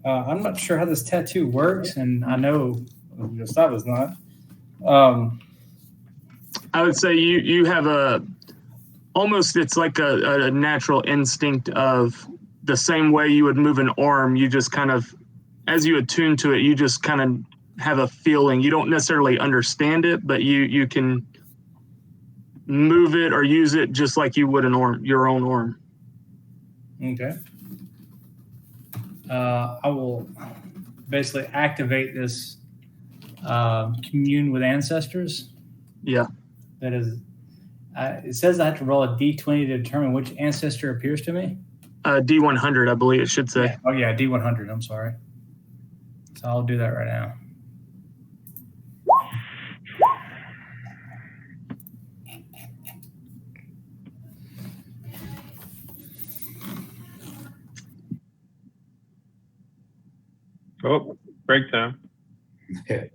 I'm not sure how this tattoo works, and I know Gustavo's not. Um, I would say you have almost it's like a natural instinct of the same way you would move an arm. You just kind of, as you attune to it, you just kind of have a feeling. You don't necessarily understand it, but you can move it or use it just like you would your own arm. Okay. I will basically activate this commune with ancestors. Yeah. That is, it says I have to roll a d20 to determine which ancestor appears to me. D100, I believe it should say. Yeah. Oh, yeah, d100. I'm sorry. So I'll do that right now. Oh, break time. Yeah.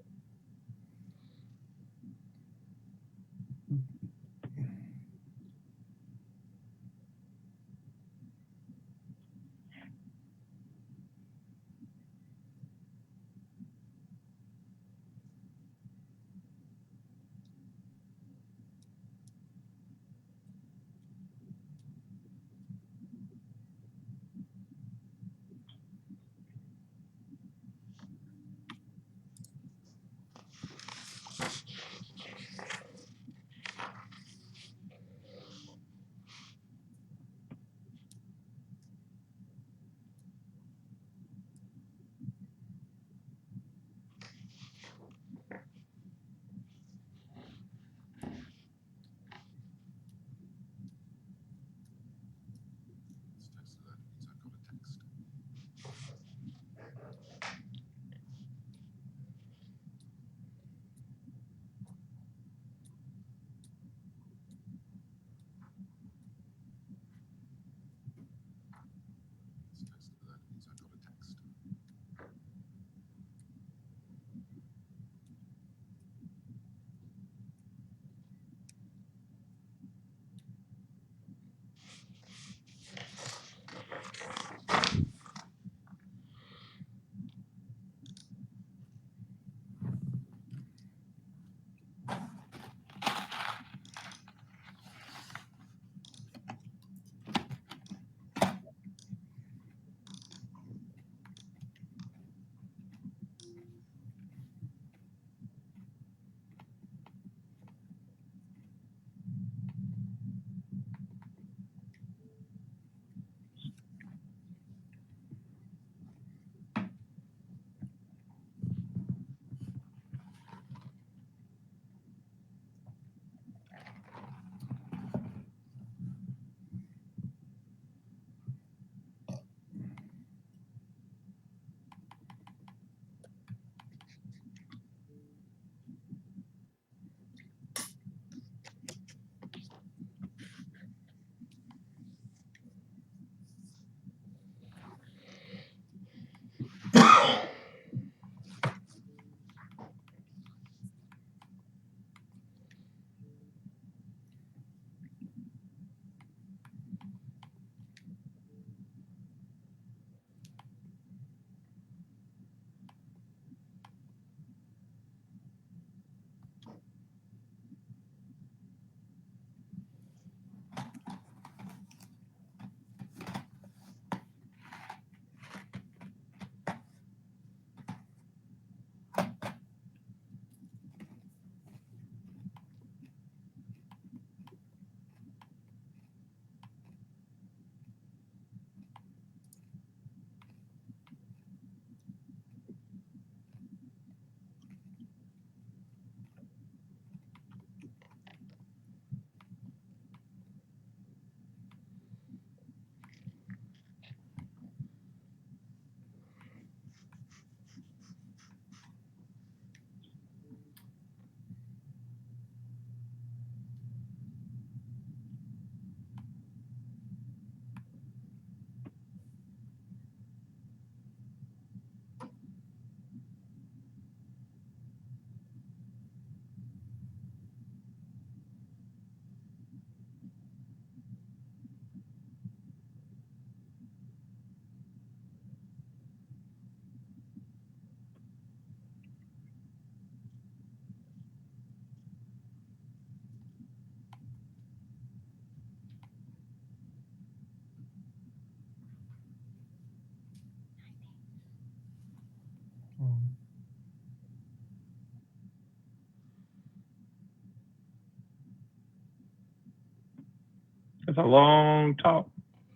That's a long talk.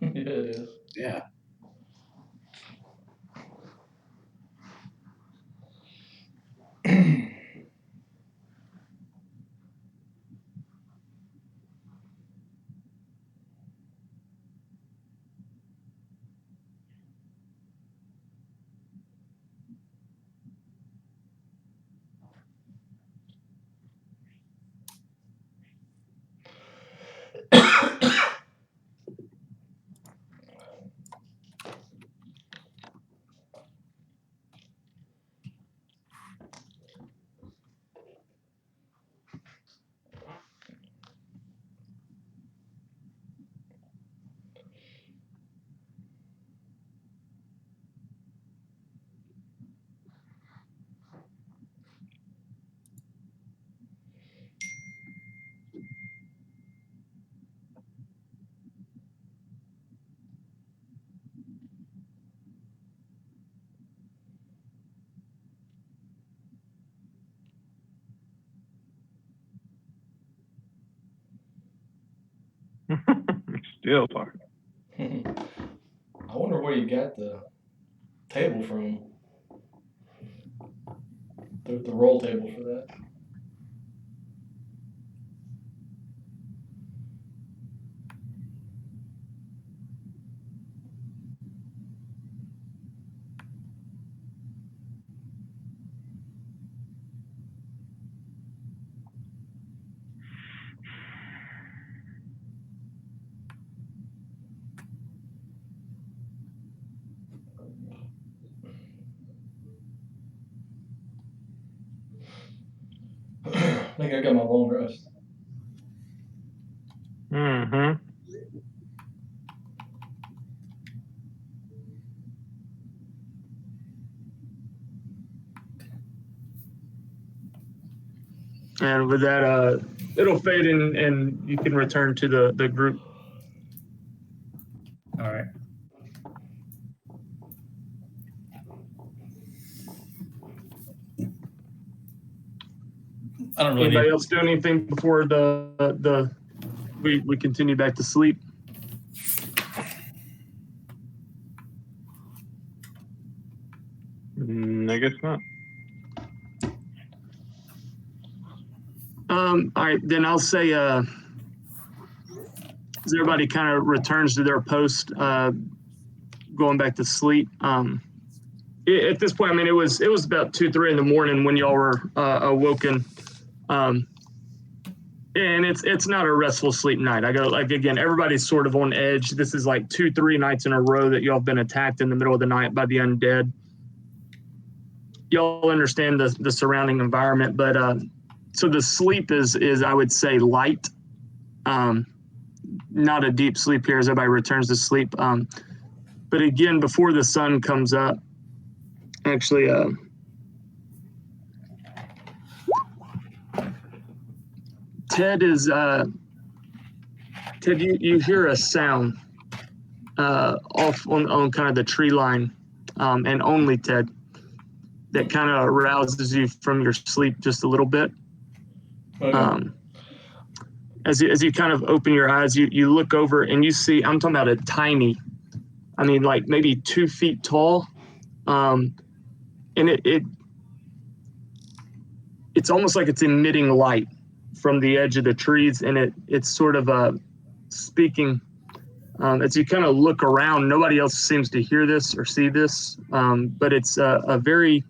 Yeah, it is. Yeah. Still talking. I wonder where you got the table from. The roll table for that. I think I got my long rest. Mm-hmm. And with that, it'll fade and you can return to the group. All right. I don't really Anybody need, else do anything before we continue back to sleep? I guess not. All right, then I'll say, as everybody kind of returns to their post, going back to sleep. At this point, I mean, it was about 2, 3 in the morning when y'all were awoken, and it's not a restful sleep night. I go, like, again, everybody's sort of on edge. This is like 2, 3 nights in a row that y'all have been attacked in the middle of the night by the undead. Y'all understand the surrounding environment, but so the sleep is I would say light, not a deep sleep here as everybody returns to sleep. But again, before the sun comes up, actually, Ted, you hear a sound off on kind of the tree line, and only Ted, that kind of arouses you from your sleep just a little bit. Okay. As you kind of open your eyes, you look over and you see, I'm talking about a tiny, I mean, like maybe 2 feet tall, and it's almost like it's emitting light from the edge of the trees, and it's sort of speaking. As you kind of look around, nobody else seems to hear this or see this, but it's a very,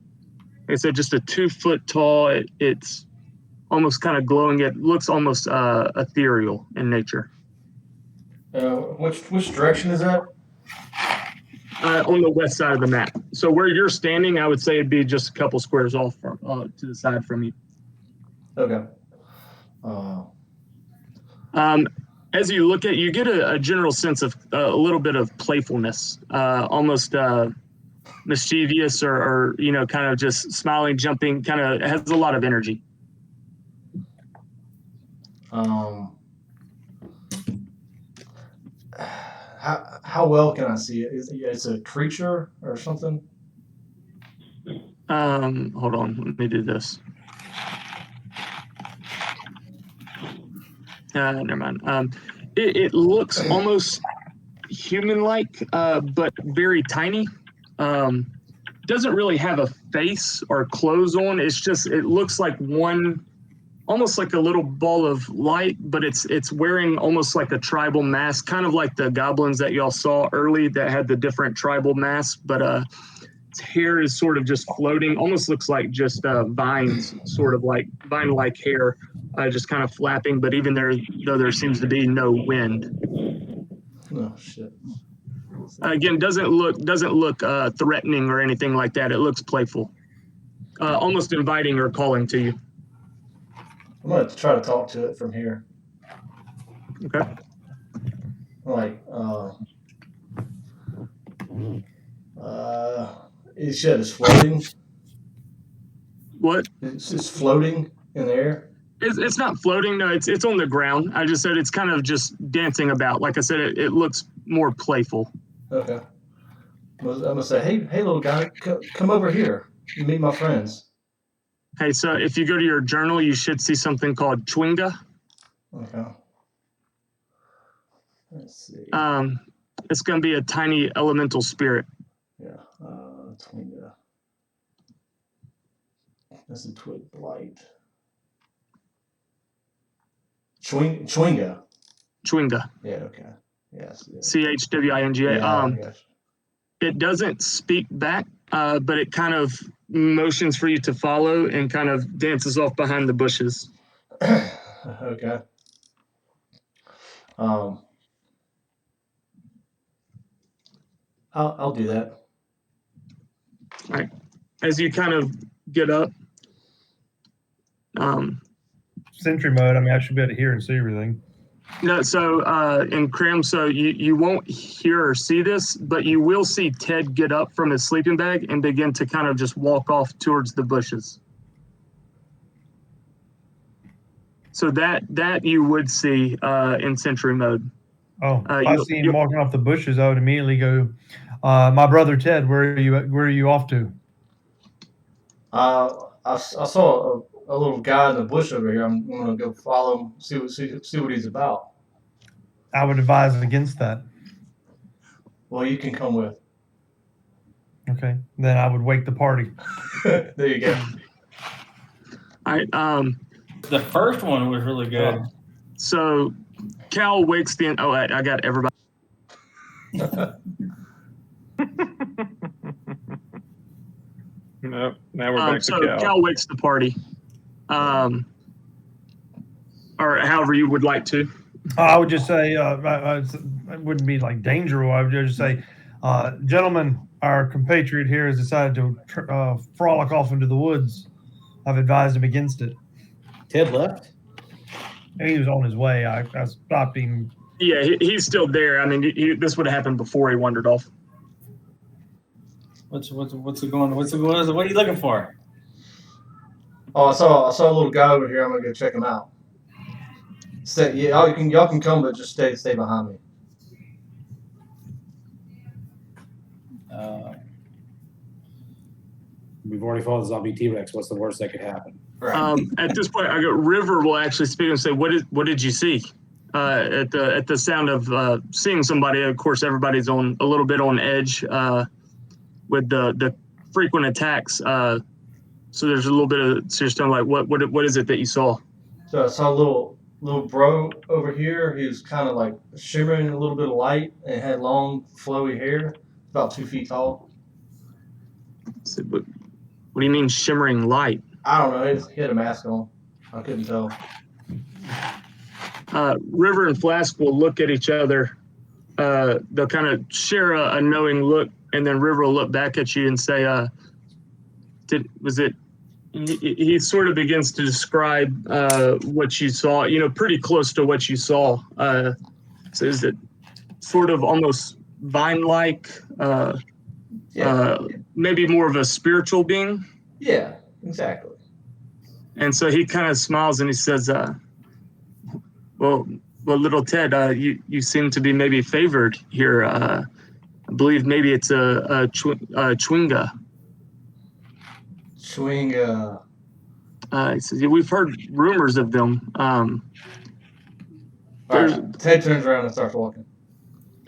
like I said, just a 2 foot tall. It's almost kind of glowing. It looks almost ethereal in nature. Which direction is that? On the west side of the map. So where you're standing, I would say it'd be just a couple squares off from, to the side from you. Okay. As you look at, you get a general sense of a little bit of playfulness, almost mischievous or kind of just smiling, jumping, kind of has a lot of energy. How well can I see it? It's a creature or something? Hold on, let me do this. Never mind. It looks almost human-like, but very tiny. Doesn't really have a face or clothes on. It looks like almost like a little ball of light, but it's wearing almost like a tribal mask, kind of like the goblins that y'all saw early that had the different tribal masks, but its hair is sort of just floating, almost looks like just vines, sort of like vine-like hair, just kind of flapping, but even though there seems to be no wind. Oh shit. Again, doesn't look threatening or anything like that. It looks playful, almost inviting or calling to you. I'm gonna try to talk to it from here. Okay. Like, you said it's floating. What? It's floating in the air. It's not floating. No, it's on the ground. I just said it's kind of just dancing about. Like I said, it looks more playful. Okay. I'm gonna say, hey, little guy, come over here. Meet my friends. Hey, so if you go to your journal, you should see something called Chwinga. Okay. Let's see. It's going to be a tiny elemental spirit. Yeah. Twinga. That's a twig blight. Chwinga. Chwinga. Yeah. Okay. Yes. Yeah. Chwinga. Yeah, It doesn't speak back, but it kind of motions for you to follow and kind of dances off behind the bushes. Okay. I'll do that. All right. As you kind of get up, Sentry mode. I mean, I should be able to hear and see everything. no, so in Crim, so you won't hear or see this, but you will see Ted get up from his sleeping bag and begin to kind of just walk off towards the bushes. So that you would see in Sentry mode. Oh, if I see him walking off the bushes, I would immediately go, my brother Ted, where are you off to? I saw a little guy in the bush over here. I'm gonna go follow him, see what he's about. I would advise against that. Well, you can come with. Okay, then I would wake the party. There you go. All right. The first one was really good. So Cal wakes the. Oh, I got everybody. Nope. Now we're back So to Cal. Cal wakes the party, or however you would like to. I would just say it wouldn't be like danger. I would just say, gentlemen, our compatriot here has decided to frolic off into the woods. I've advised him against it. Ted left? He was on his way. I stopped him. Yeah, he's still there. I mean, this would have happened before he wandered off. What's it going? What are you looking for? Oh, I saw a little guy over here. I'm gonna go check him out. Y'all can come, but just stay behind me. We've already fought the zombie T-Rex. What's the worst that could happen? Right. At this point, I got River will actually speak and say, "What did you see?" At the sound of seeing somebody. Of course, everybody's on a little bit on edge with the frequent attacks. So there's a little bit of serious time. Like, what is it that you saw? So I saw a little bro over here. He was kind of like shimmering a little bit of light and had long, flowy hair, about 2 feet tall. So, what do you mean shimmering light? I don't know. He had a mask on. I couldn't tell. River and Flask will look at each other. They'll kind of share a knowing look, and then River will look back at you and say, was it? He sort of begins to describe what you saw, pretty close to what you saw. So is it sort of almost vine-like, maybe more of a spiritual being? Yeah, exactly. And so he kind of smiles and he says, well, little Ted, you seem to be maybe favored here. I believe maybe it's a Chwinga. Chwinga. He says, we've heard rumors of them. All right. Ted turns around and starts walking.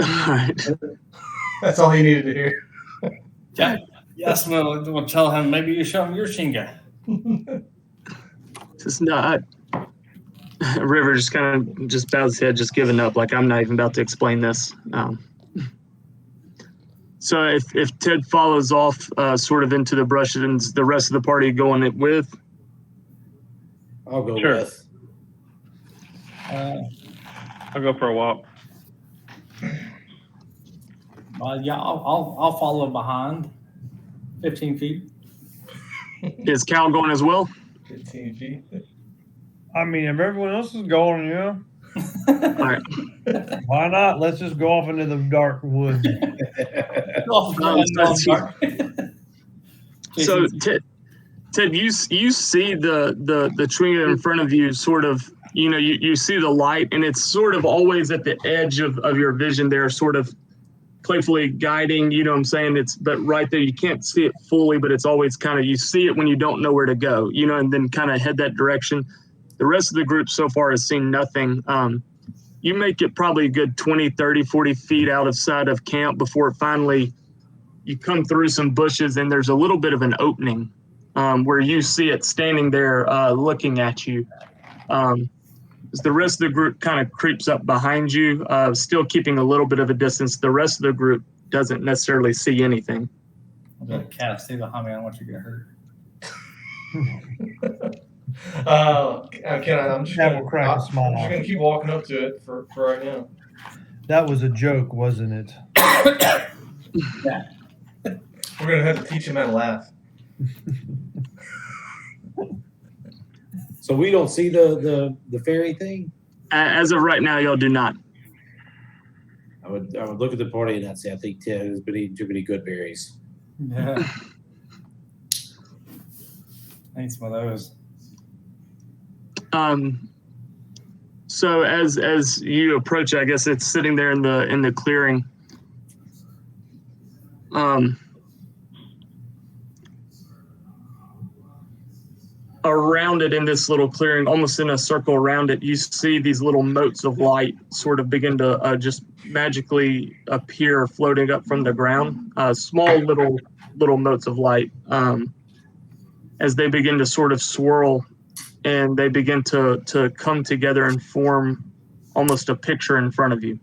All right. That's all he needed to hear. Yes, we'll tell him maybe you show him your Shinga. It's not. River just kind of just bows his head, just giving up. Like, I'm not even about to explain this. So if Ted follows off sort of into the brush, and the rest of the party going it with? I'll go Sure. with. I'll go for a walk. Yeah, I'll follow behind. 15 feet. Is Cal going as well? 15 feet. I mean, if everyone else is going, yeah, All right. why not? Let's just go off into the dark woods. So Ted, you see the tree in front of you, sort of, you see the light, and it's sort of always at the edge of your vision there, sort of playfully guiding, you know what I'm saying? But right there, you can't see it fully, but it's always kind of, you see it when you don't know where to go, and then kind of head that direction. The rest of the group so far has seen nothing. You make it probably a good 20, 30, 40 feet outside of camp before finally you come through some bushes, and there's a little bit of an opening where you see it standing there looking at you. As the rest of the group kind of creeps up behind you, still keeping a little bit of a distance, the rest of the group doesn't necessarily see anything. I'm going to cast see behind me. I don't want you to get hurt. I'm just That will crack a smile. gonna keep walking up to it for right now. That was a joke, wasn't it? Yeah. We're gonna have to teach him how to laugh. So we don't see the fairy thing? As of right now, y'all do not. I would look at the party and I'd say I think Ted has been eating too many good berries. Yeah. I need some of those. So as you approach, I guess it's sitting there in the clearing. Around it in this little clearing, almost in a circle around it, you see these little motes of light sort of begin to just magically appear floating up from the ground. Small little motes of light as they begin to sort of swirl, and they begin to come together and form almost a picture in front of you.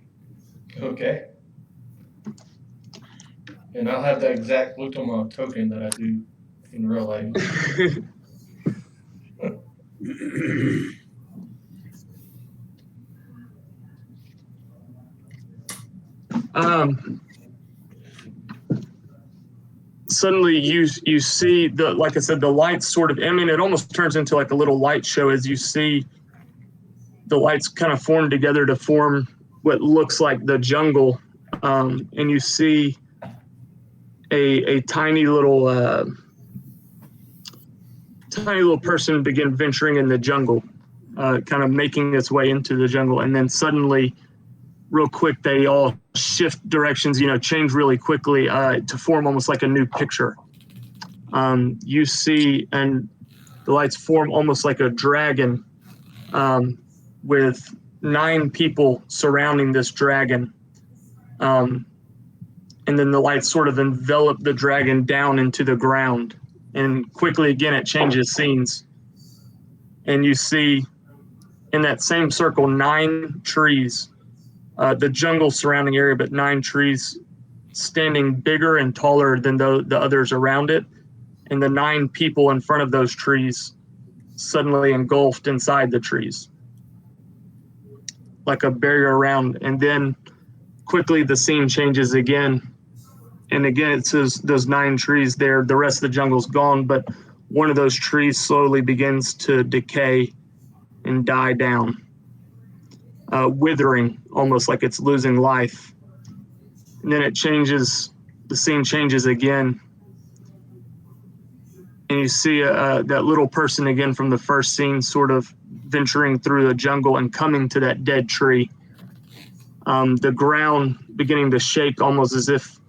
Okay. And I'll have that exact look on my token that I do in real life. Suddenly you see like I said, the lights sort of, it almost turns into like a little light show as you see the lights kind of form together to form what looks like the jungle. And you see a tiny little person begin venturing in the jungle, kind of making its way into the jungle. And then suddenly, real quick, they all shift directions, change really quickly to form almost like a new picture. You see, and the lights form almost like a dragon with 9 people surrounding this dragon. And then the lights sort of envelop the dragon down into the ground. And quickly, again, it changes scenes. And you see in that same circle 9 trees, the jungle surrounding area, but 9 trees standing bigger and taller than the others around it. And the 9 people in front of those trees suddenly engulfed inside the trees, like a barrier around. And then quickly the scene changes again. And again, it says those 9 trees there, the rest of the jungle's gone, but one of those trees slowly begins to decay and die down, withering, almost like it's losing life. And then it changes, the scene changes again. And you see that little person again from the first scene sort of venturing through the jungle and coming to that dead tree. The ground beginning to shake almost as if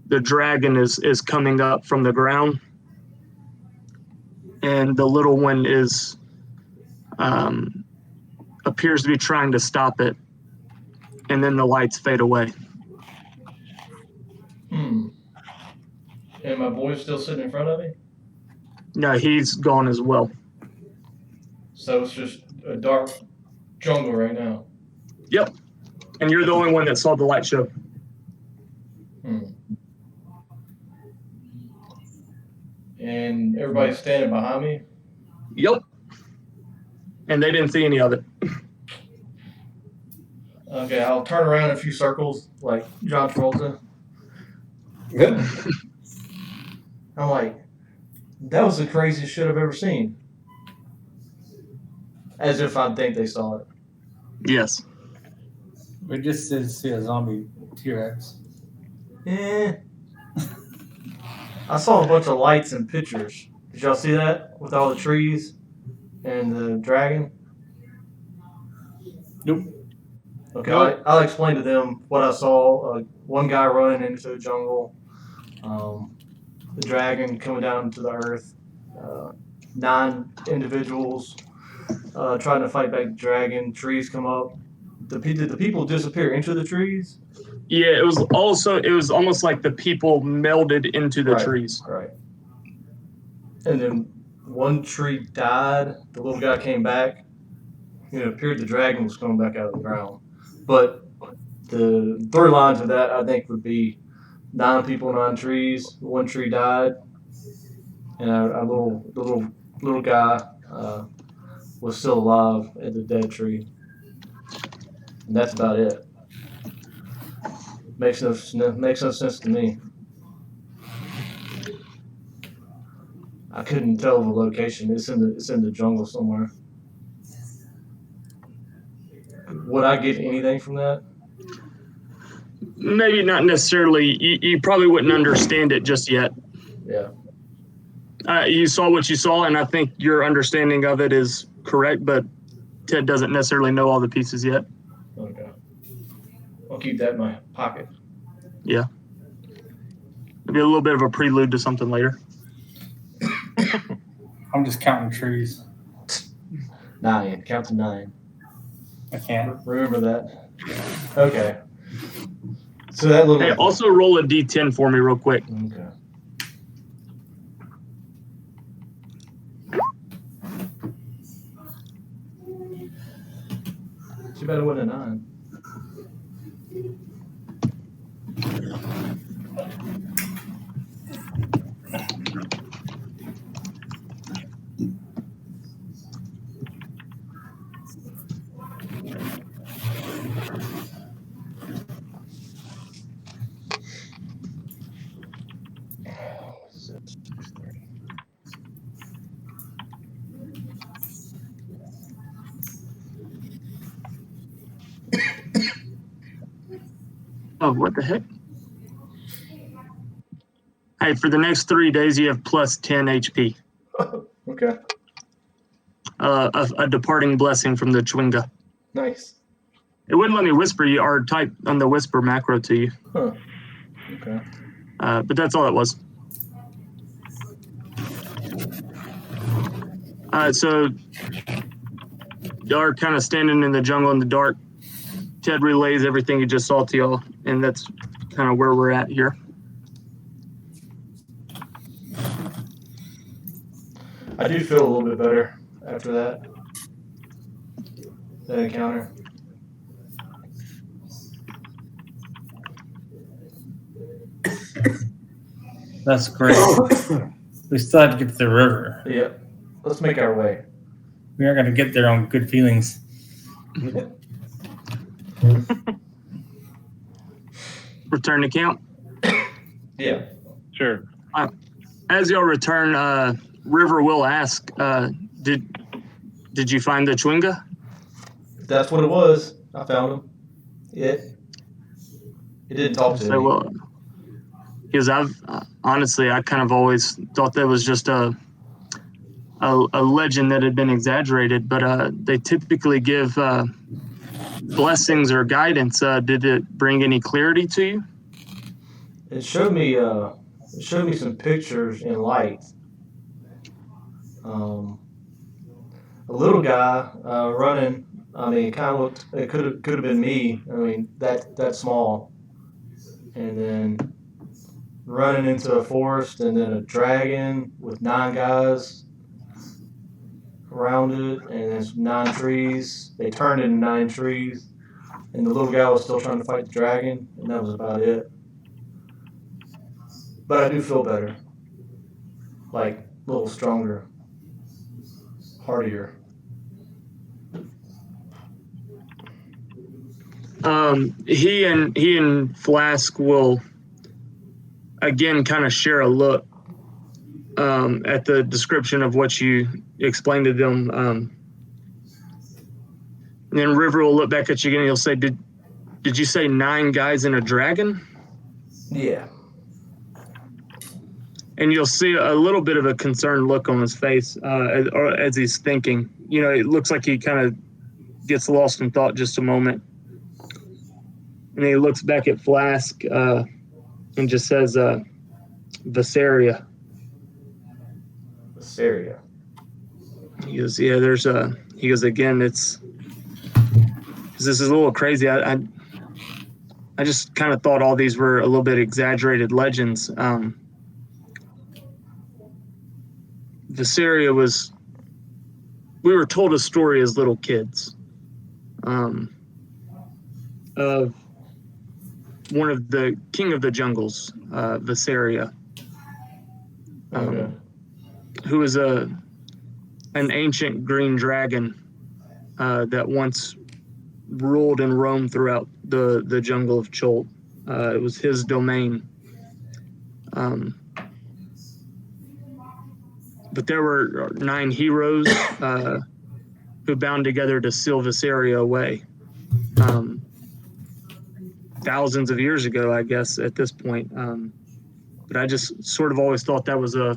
the dragon is coming up from the ground. And the little one is appears to be trying to stop it, and then the lights fade away. And my boy's still sitting in front of me? No, he's gone as well. So it's just a dark jungle right now. Yep. And you're the only one that saw the light show. And everybody's standing behind me? Yep. And they didn't see any of it. Okay, I'll turn around in a few circles like John Travolta. I'm like, that was the craziest shit I've ever seen. As if I think they saw it. Yes. We just did see a zombie T-Rex. I saw a bunch of lights and pictures. Did y'all see that? With all the trees and the dragon? Nope. Okay, I'll explain to them what I saw. One guy running into the jungle. The dragon coming down to the earth. 9 individuals trying to fight back the dragon. Trees come up. Did the people disappear into the trees? Yeah, it was almost like the people melded into the trees. Right. And then one tree died. The little guy came back. It appeared the dragon was coming back out of the ground. But the through line to that, I think, would be 9 people, 9 trees. One tree died, and a little guy was still alive at the dead tree. And that's about it. Makes no sense to me. I couldn't tell the location. It's in the jungle somewhere. Would I get anything from that? Maybe not necessarily. You probably wouldn't understand it just yet. Yeah. You saw what you saw, and I think your understanding of it is correct, but Ted doesn't necessarily know all the pieces yet. Okay. I'll keep that in my pocket. Yeah. Maybe a little bit of a prelude to something later. I'm just counting trees. 9. Count to 9. I can't. Remember that. Okay. So that little. Hey, also roll a d10 for me real quick. Okay. She better win a 9. Oh, what the heck? Hey, for the next 3 days, you have plus 10 HP. Okay. A departing blessing from the Chwinga. Nice. It wouldn't let me whisper you or type on the whisper macro to you. Huh. Okay. But that's all it was. So y'all are kind of standing in the jungle in the dark. Ted relays everything he just saw to y'all, and that's kind of where we're at here. I do feel a little bit better after that encounter. That's great. We still have to get to the river. Yep. Let's make our way. We aren't going to get there on good feelings. Return to camp. Yeah. Sure. As y'all return, River will ask, did you find the Chwinga? That's what it was. I found him. It didn't talk to me. Well, because I've honestly, I kind of always thought that was just a legend that had been exaggerated, but they typically give blessings or guidance. Did it bring any clarity to you? It showed me some pictures in light. A little guy running I mean, it kind of looked. It could have been me. I mean, that small, and then running into a forest, and then a dragon with 9 guys around it, and then 9 trees. They turned into 9 trees, and the little guy was still trying to fight the dragon, and that was about it. But I do feel better, like a little stronger, hardier. He and Flask will again kind of share a look at the description of what you explained to them. And then River will look back at you again and he'll say, Did you say 9 guys and a dragon? Yeah. And you'll see a little bit of a concerned look on his face as he's thinking. You know, it looks like he kind of gets lost in thought just a moment. And he looks back at Flask and just says, Visaria. Visaria. He goes, yeah, he goes, again, this is a little crazy. I just kind of thought all these were a little bit exaggerated legends. Visaria we were told a story as little kids of one of the king of the jungles, Visaria, Okay. who was an ancient green dragon that once ruled and roamed throughout the jungle of Cholt. It was his domain. But there were 9 heroes who bound together to seal Visaria away. Thousands of years ago, I guess, at this point. But I just sort of always thought that was a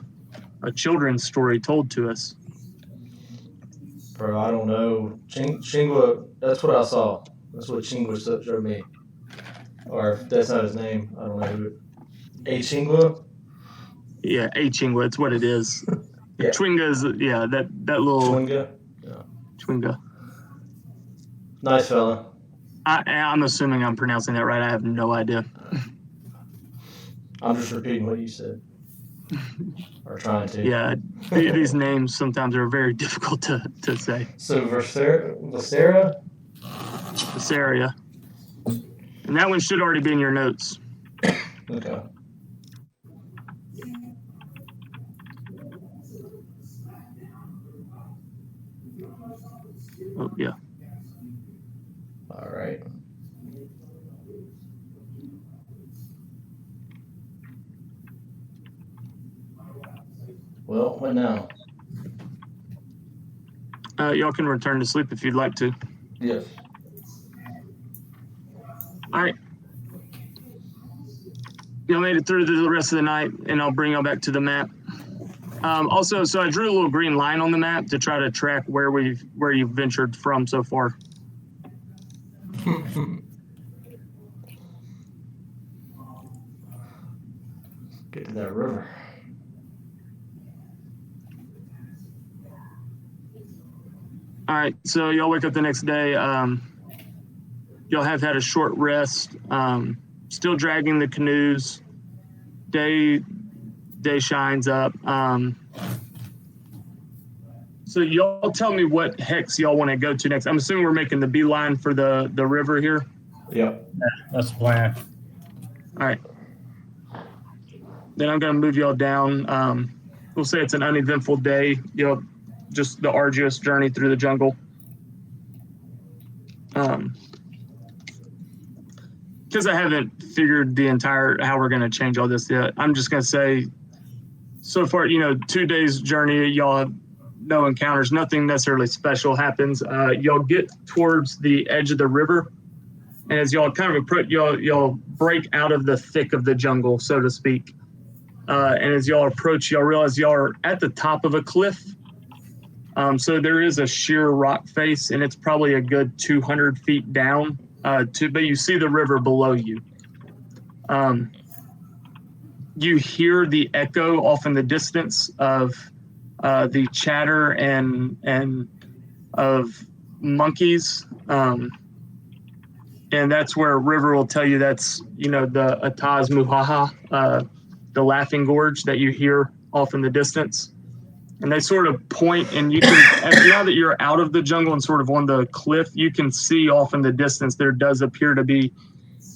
children's story told to us. Bro, I don't know. Chingwa, that's what I saw. That's what Chingwa showed me. Or if that's not his name, I don't know who. A Chingwa? Yeah, Chingwa, it's what it is. Yeah. Chwinga is, yeah, that little Chwinga? Yeah. Chwinga. Nice fella. I'm assuming I'm pronouncing that right. I have no idea. I'm just repeating what you said. Or trying to. Yeah, these names sometimes are very difficult to say. So Visaria? Visaria. And that one should already be in your notes. Okay. Oh, yeah. All right. Well, what now? Y'all can return to sleep if you'd like to. Yes. All right. Y'all made it through the rest of the night, and I'll bring y'all back to the map. Also, so I drew a little green line on the map to try to track where you've ventured from so far. Get to that river. All right, so y'all wake up the next day. Y'all have had a short rest. Still dragging the canoes. Day shines up. So y'all tell me what hex y'all want to go to next. I'm assuming we're making the beeline for the river here. Yep. That's the plan. All right. Then I'm going to move y'all down. We'll say it's an uneventful day. Just the arduous journey through the jungle. Because I haven't figured the entire how we're going to change all this yet. I'm just going to say, so far, 2 days journey, y'all have no encounters. Nothing necessarily special happens. Y'all get towards the edge of the river, and as y'all kind of approach, y'all break out of the thick of the jungle, so to speak. And as y'all approach, y'all realize y'all are at the top of a cliff. So there is a sheer rock face, and it's probably a good 200 feet down. But you see the river below you. You hear the echo off in the distance of the chatter and of monkeys. And that's where River will tell you that's, the Ataz Muhaha, the laughing gorge that you hear off in the distance. And they sort of point, and you can, now that you're out of the jungle and sort of on the cliff, you can see off in the distance there does appear to be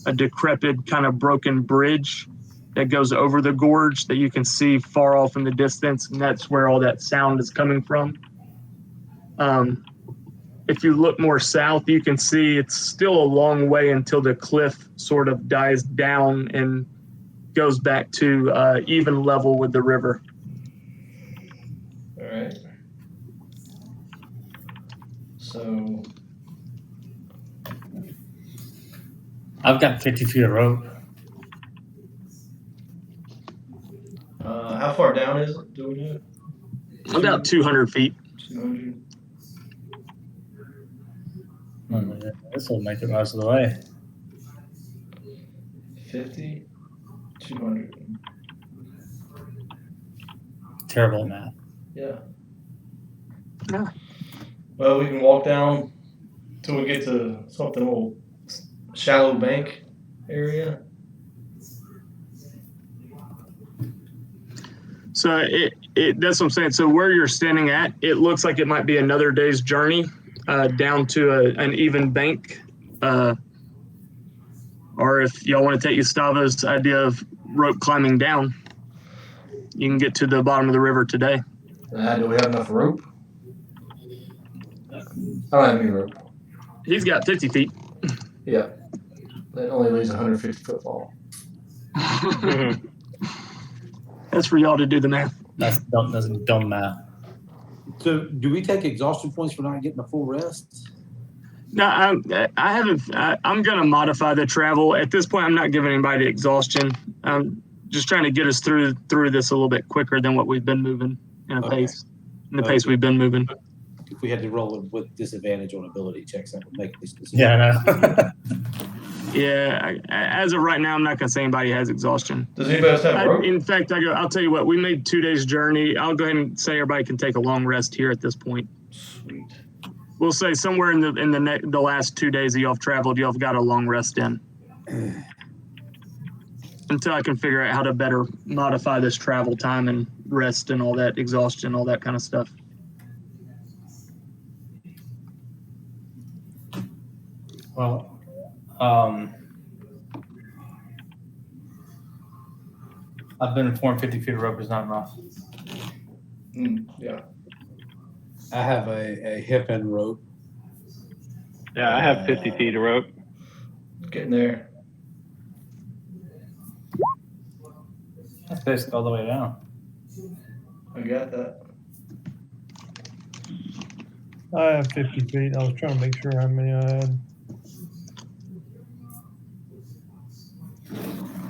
a decrepit kind of broken bridge that goes over the gorge that you can see far off in the distance, and that's where all that sound is coming from. If you look more south, you can see it's still a long way until the cliff sort of dies down and goes back to even level with the river. All right. So I've got 50 feet of rope. how far down is it? Do we know? About 200 feet. 200. This will make it most of the way. 50, 200. Terrible at math. Yeah. Yeah. Well, we can walk down till we get to something little shallow bank area. So that's what I'm saying. So where you're standing at, it looks like it might be another day's journey down to an even bank. Or if y'all want to take Gustavo's idea of rope climbing down, you can get to the bottom of the river today. Do we have enough rope? I don't have any rope. He's got 50 feet. Yeah. That only leaves 150 foot fall. That's for y'all to do the math. That's dumb math. So, do we take exhaustion points for not getting a full rest? No, I haven't. I'm going to modify the travel. At this point, I'm not giving anybody exhaustion. I'm just trying to get us through this a little bit quicker than what we've been moving in a pace. In the pace we've been moving. If we had to roll it with disadvantage on ability checks, that would make this decision. Yeah, I know. Yeah, as of right now, I'm not going to say anybody has exhaustion. Does anybody else have rope? In fact, I'll tell you what. We made 2 days journey. I'll go ahead and say everybody can take a long rest here at this point. Sweet. We'll say somewhere in the last 2 days that y'all have traveled, y'all have got a long rest in. Until I can figure out how to better modify this travel time and rest and all that, exhaustion, all that kind of stuff. Well, I've been informed 50 feet of rope is not enough. Yeah. I have a hip and rope. Yeah, I have 50 feet of rope. Getting there. That's basically all the way down. I got that. I have 50 feet. I was trying to make sure how many I had.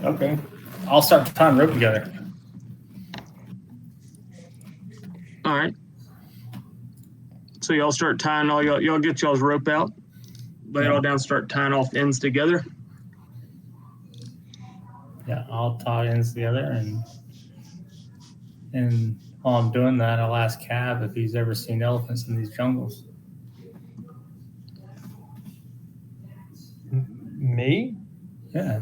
Okay. I'll start tying rope together. All right. So y'all start tying y'all get y'all's rope out, lay it all down, start tying off ends together. Yeah, I'll tie ends together, and while I'm doing that, I'll ask Cav if he's ever seen elephants in these jungles. Me? Yeah.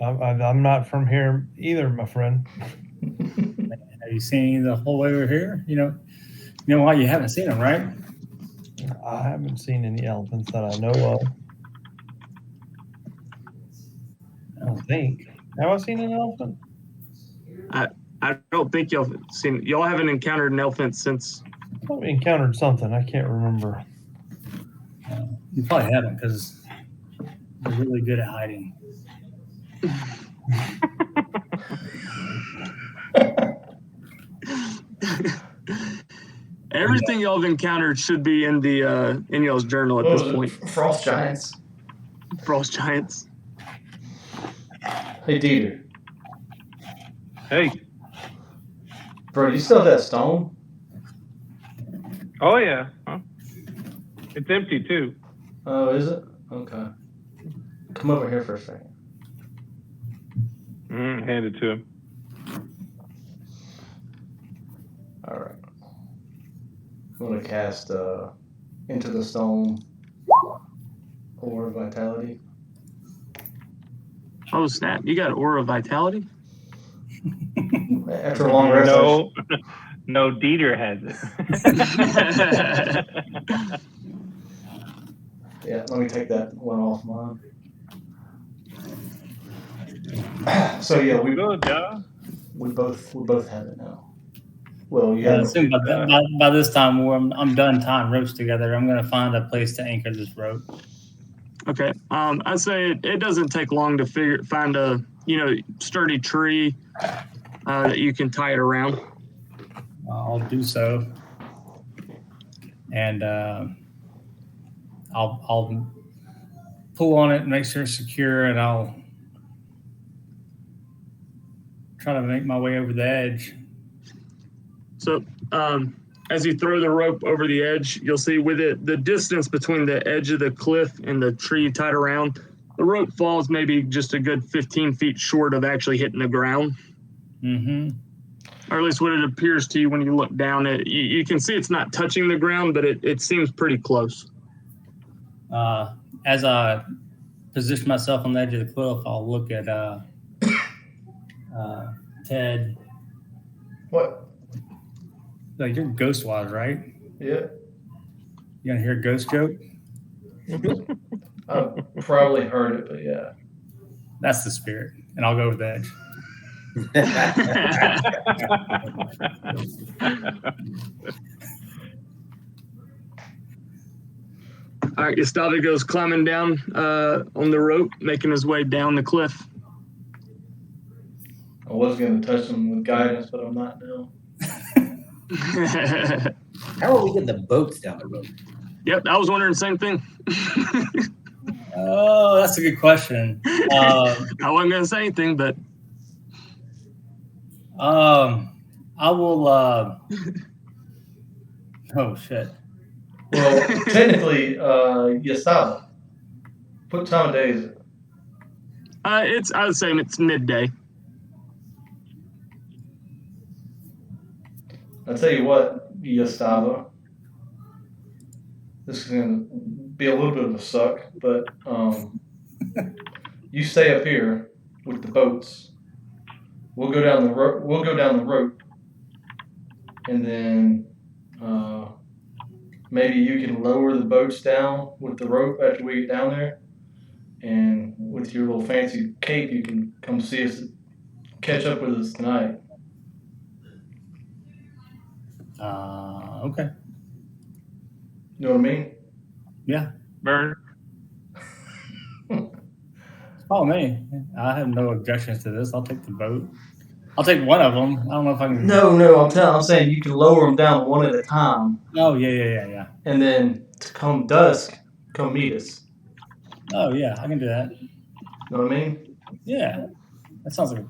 I'm not from here either, my friend. Have you seen the whole way we're here? You know why you haven't seen them, right? I haven't seen any elephants that I know of. I don't think. Have I seen an elephant? I don't think y'all haven't encountered an elephant since. I thought we encountered something. I can't remember. You probably haven't because they're really good at hiding. Everything y'all have encountered should be in the in y'all's journal at this point. Frost giants. Frost giants. Hey, Dieter. Hey. Bro, do you still have that stone? Oh, yeah. Huh? It's empty, too. Oh, is it? Okay. Come over here for a second. Hand it to him. All right. I'm going to cast into the stone or vitality. Oh snap! You got Aura of Vitality. After a long rest, No, Dieter has it. yeah, let me take that one off mine. So yeah, we Good, yeah. both have it now. Well, you Yeah, have soon by this time, I'm done tying ropes together. I'm gonna find a place to anchor this rope. Okay. I'd say it doesn't take long to find a sturdy tree that you can tie it around. I'll do so, and I'll pull on it and make sure it's secure, and I'll try to make my way over the edge. So as you throw the rope over the edge, you'll see with it the distance between the edge of the cliff and the tree you tied around, the rope falls maybe just a good 15 feet short of actually hitting the ground. Mm-hmm. Or at least what it appears to you when you look down. You can see it's not touching the ground, but it seems pretty close. As I position myself on the edge of the cliff, I'll look at Ted. what? Like, you're Ghostwise, right? Yeah, You gonna hear a ghost joke? I've probably heard it, but yeah. That's the spirit, and I'll go over the edge. All right, Gustavo goes climbing down on the rope, making his way down the cliff. I was gonna touch them with guidance, but I'm not now. How are we getting the boats down the road? Yep, I was wondering the same thing. Oh, that's a good question. I wasn't going to say anything, but I will. Oh shit! Well, technically, Yasaba. What time of day is it? I would say it's midday. I'll tell you what, Yasaba. This is gonna be a little bit of a suck, but you stay up here with the boats. We'll go down the rope. We'll go down the rope, and then maybe you can lower the boats down with the rope after we get down there. And with your little fancy cape, you can come see us, catch up with us tonight. Okay. You know what I mean? Yeah. Burn. Oh me. I have no objections to this. I'll take the boat. I'll take one of them. I don't know if I can. No. I'm saying you can lower them down one at a time, Oh yeah. and then to come dusk, come meet us. Oh yeah, I can do that. Know what I mean? Yeah, that sounds like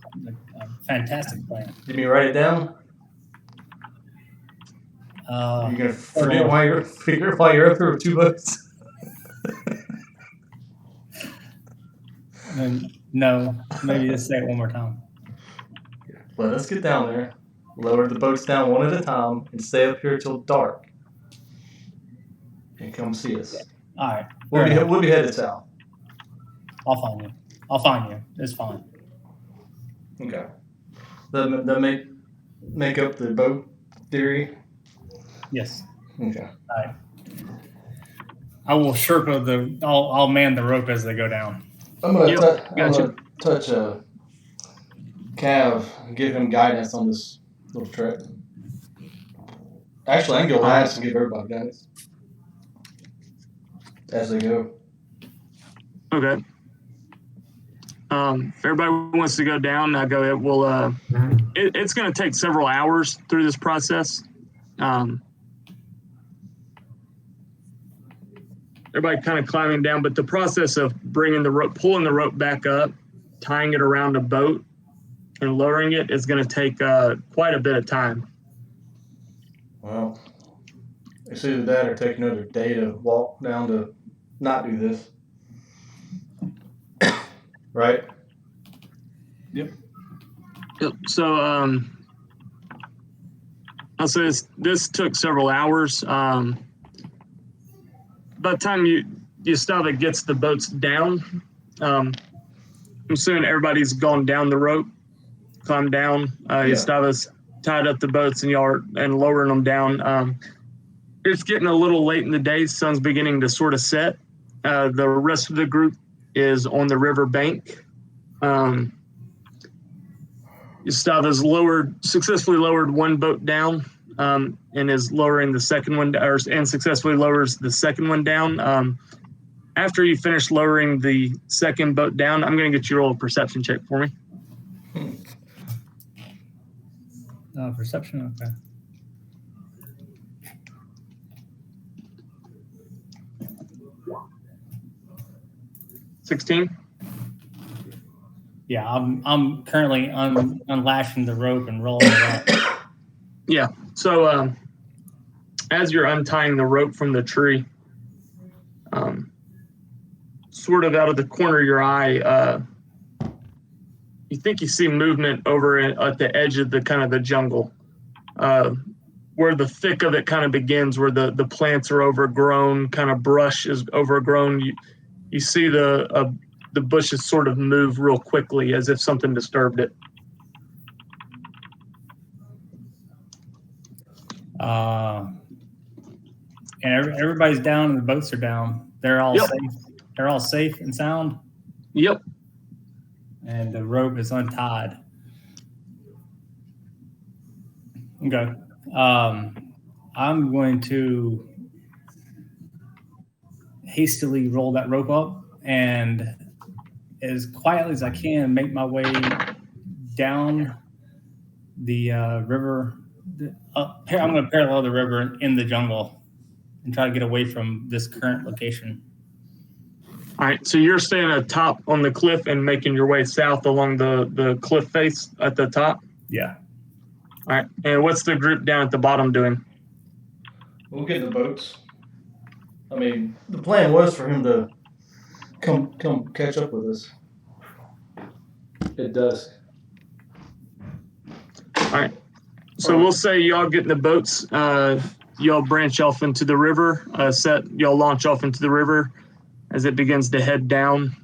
a fantastic plan. Did you write it down? You're gonna forget why you're up here with two boats. No, maybe just say it one more time. Let us get down there, lower the boats down one at a time, and stay up here till dark. And come see us. All right, We'll be headed south. I'll find you. It's fine. Okay. The make up the boat theory. Yes. Okay. All right. I will Sherpa I'll man the rope as they go down. I'm gonna Gotcha. touch Cav and give him guidance on this little trip. Actually, I can go last and give everybody guidance as they go. Okay. If everybody wants to go down, I go. It will. It's going to take several hours through this process. Everybody kind of climbing down, but the process of bringing the rope, pulling the rope back up, tying it around a boat, and lowering it is going to take quite a bit of time. Well, it's either that or take another day to walk down to not do this. Right? Yep. So I'll say this took several hours. by the time Yustava gets the boats down, I'm assuming everybody's gone down the rope, climbed down. Yustava's tied up the boats and y'all are lowering them down. It's getting a little late in the day. Sun's beginning to sort of set. The rest of the group is on the river bank. Yustava's successfully lowered one boat down, and is lowering the second one, and successfully lowers the second one down. After you finish lowering the second boat down, I'm going to get you to roll a perception check for me. Perception, okay. $16. Yeah, I'm currently unlashing the rope and rolling it up. Yeah. So as you're untying the rope from the tree, sort of out of the corner of your eye, you think you see movement over at the edge of the jungle, where the thick of it kind of begins, where the plants are overgrown, kind of brush is overgrown. You see the bushes sort of move real quickly as if something disturbed it. And everybody's down and the boats are down. They're all safe. They're all safe and sound. Yep. And the rope is untied. Okay. I'm going to hastily roll that rope up and as quietly as I can make my way down the river. I'm going to parallel the river in the jungle and try to get away from this current location. All right, so you're staying atop on the cliff and making your way south along the cliff face at the top? Yeah. All right, and what's the group down at the bottom doing? We'll get the boats. I mean, the plan was for him to come catch up with us at dusk. All right, so we'll say y'all get in the boats. Y'all branch off into the river. Y'all launch off into the river as it begins to head down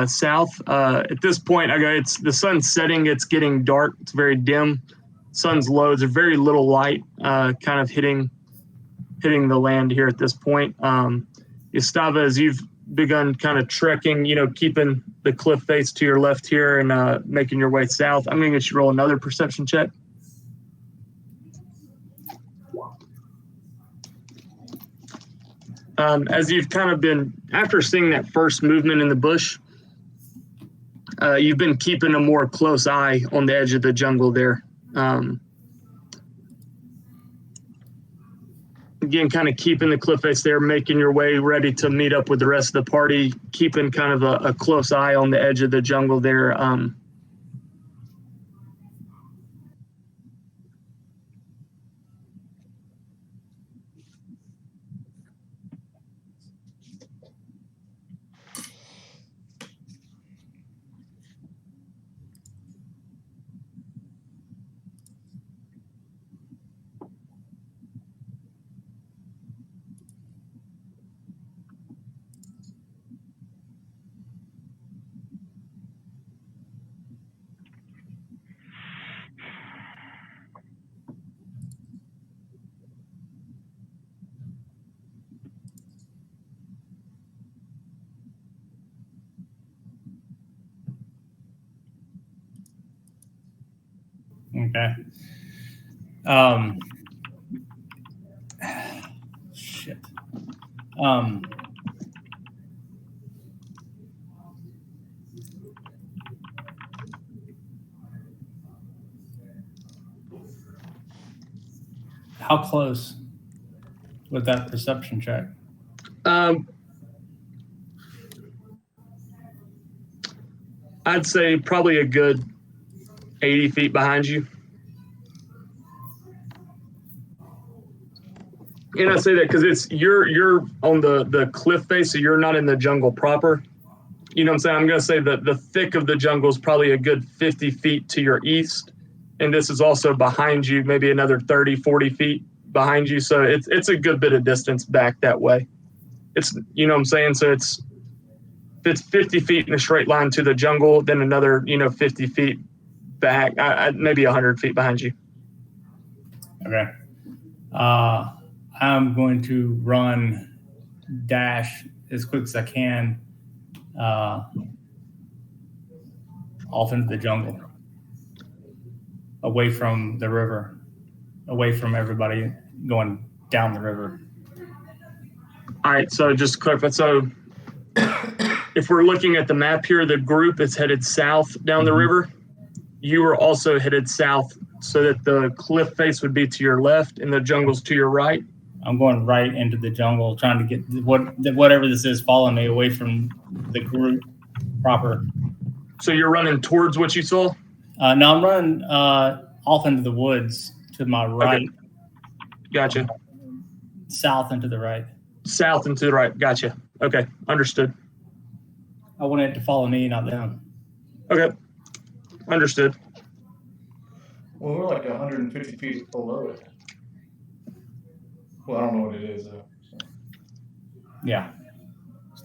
south. At this point, it's the sun's setting. It's getting dark. It's very dim. Sun's low. There's very little light kind of hitting the land here at this point. Yustava, as you've begun kind of trekking, keeping the cliff face to your left here and making your way south, I'm going to get you to roll another perception check. As you've kind of been, after seeing that first movement in the bush, you've been keeping a more close eye on the edge of the jungle there. Again, kind of keeping the cliff face there, making your way ready to meet up with the rest of the party, keeping kind of a close eye on the edge of the jungle there. Okay. Shit. How close with that perception check? I'd say probably a good 80 feet behind you. And I say that because you're on the cliff face, so you're not in the jungle proper. You know what I'm saying? I'm going to say that the thick of the jungle is probably a good 50 feet to your east. And this is also behind you, maybe another 30, 40 feet behind you. So it's a good bit of distance back that way. it's, you know what I'm saying? So it's 50 feet in a straight line to the jungle, then another, 50 feet back, maybe 100 feet behind you. Okay. I'm going to dash as quick as I can off into the jungle, away from the river, away from everybody going down the river. All right, so just to clarify, so if we're looking at the map here, the group is headed south down the river. You are also headed south so that the cliff face would be to your left and the jungle's to your right. I'm going right into the jungle, trying to get whatever this is following me away from the group proper. So you're running towards what you saw? No, I'm running off into the woods to my right. Okay. Gotcha. South and to the right. South and to the right. Gotcha. Okay. Understood. I want it to follow me, not them. Okay. Understood. Well, we're like 150 feet below it. Well, I don't know what it is though. So. Yeah.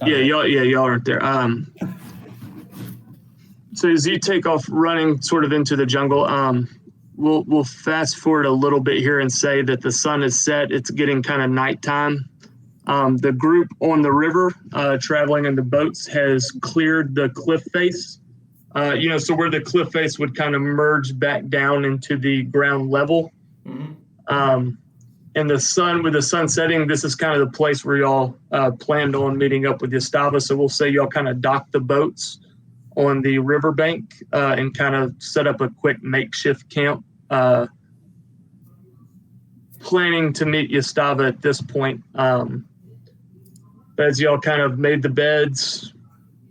Y'all aren't there. So as you take off running sort of into the jungle, we'll fast forward a little bit here and say that the sun is set. It's getting kind of nighttime. The group on the river traveling in the boats has cleared the cliff face. So where the cliff face would kind of merge back down into the ground level. Mm-hmm. And with the sun setting, this is kind of the place where y'all planned on meeting up with Yastava. So we'll say y'all kind of dock the boats on the riverbank and kind of set up a quick makeshift camp. Planning to meet Yastava at this point. As y'all kind of made the beds,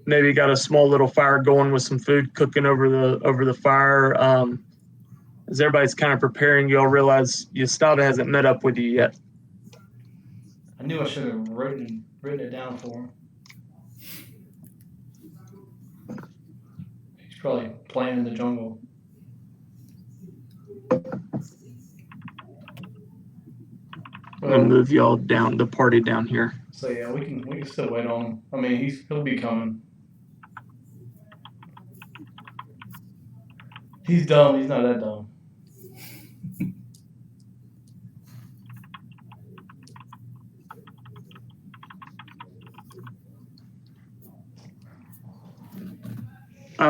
maybe got a small little fire going with some food cooking over the fire. As everybody's kind of preparing, y'all realize Yastava hasn't met up with you yet. I knew I should have written it down for him. He's probably playing in the jungle. I'm gonna move y'all down, the party down here. So yeah, we can still wait on him. I mean, he'll be coming. He's dumb. He's not that dumb.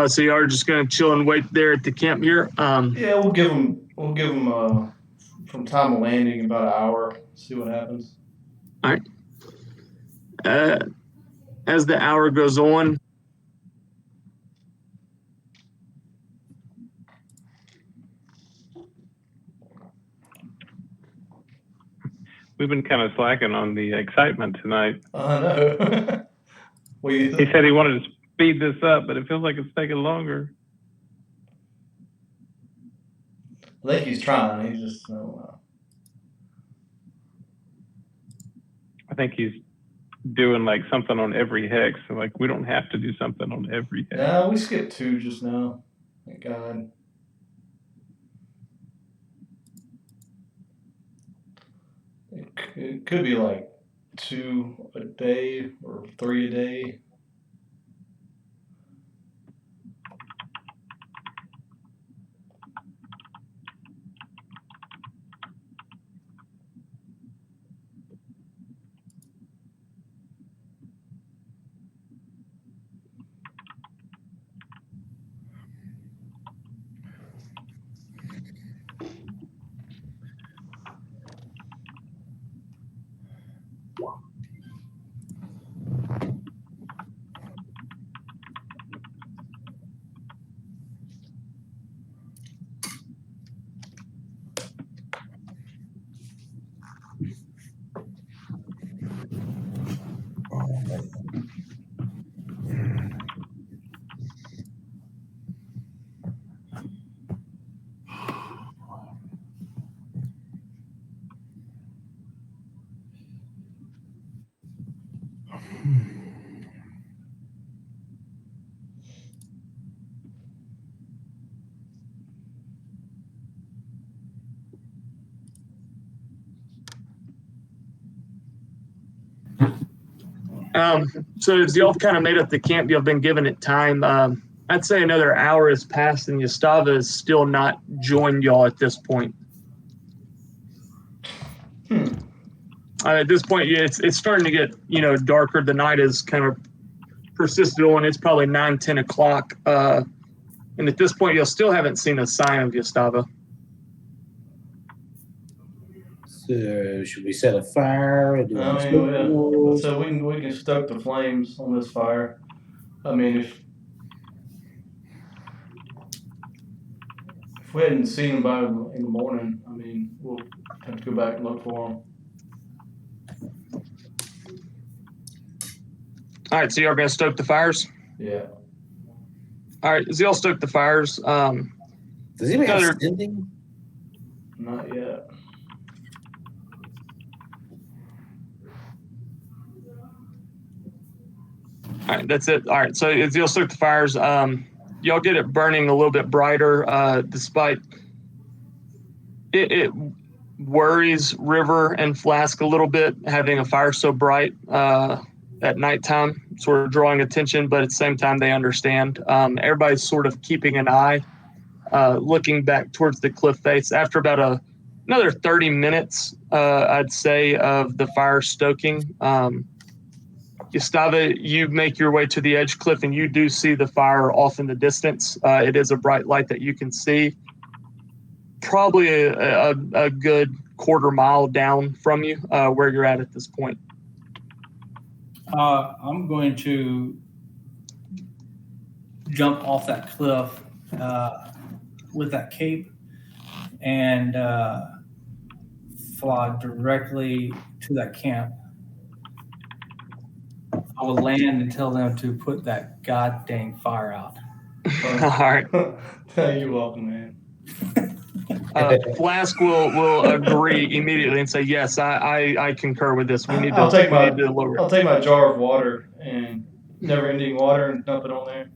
So y'all are just gonna chill and wait there at the camp here. Yeah, we'll give him from time of landing about an hour. See what happens. All right. As the hour goes on, We've been kind of slacking on the excitement tonight. I know. He said he wanted to speed this up, but it feels like it's taking longer. I think he's trying. He's just I think he's doing like something on every hex. So like we don't have to do something on every hex. No, we skipped 2 just now. Thank God. It could be like 2 a day or 3 a day. So as y'all kind of made up the camp, y'all been giving it time. I'd say another hour has passed, and Yastava is still not joined y'all at this point. At this point, yeah, it's starting to get darker. The night is kind of persisted on. It's probably 9-10 o'clock, and at this point, y'all still haven't seen a sign of Yastava. So should we set a fire? And do I mean, yeah. So we can stoke the flames on this fire. I mean, if we hadn't seen them by in the morning, I mean, we'll have to go back and look for them. All right, so y'all gonna stoke the fires? Yeah. All right, as y'all stoke the fires, Does anybody have Another- sending? Not yet. all right, that's it. All right, so as y'all stoke the fires, y'all get it burning a little bit brighter, despite it worries River and Flask a little bit having a fire so bright at nighttime, sort of drawing attention, but at the same time they understand. Everybody's sort of keeping an eye, looking back towards the cliff face. After about another 30 minutes, I'd say, of the fire stoking, Yastava, you make your way to the edge cliff and you do see the fire off in the distance. It is a bright light that you can see probably a good quarter mile down from you, where you're at this point. I'm going to jump off that cliff with that cape and fly directly to that camp. I will land and tell them to put that goddamn fire out. All right. You're welcome, man. Flask will agree immediately and say, yes, I concur with this. We need to, I'll take we need to lower it. I'll take my jar of water and never-ending water and dump it on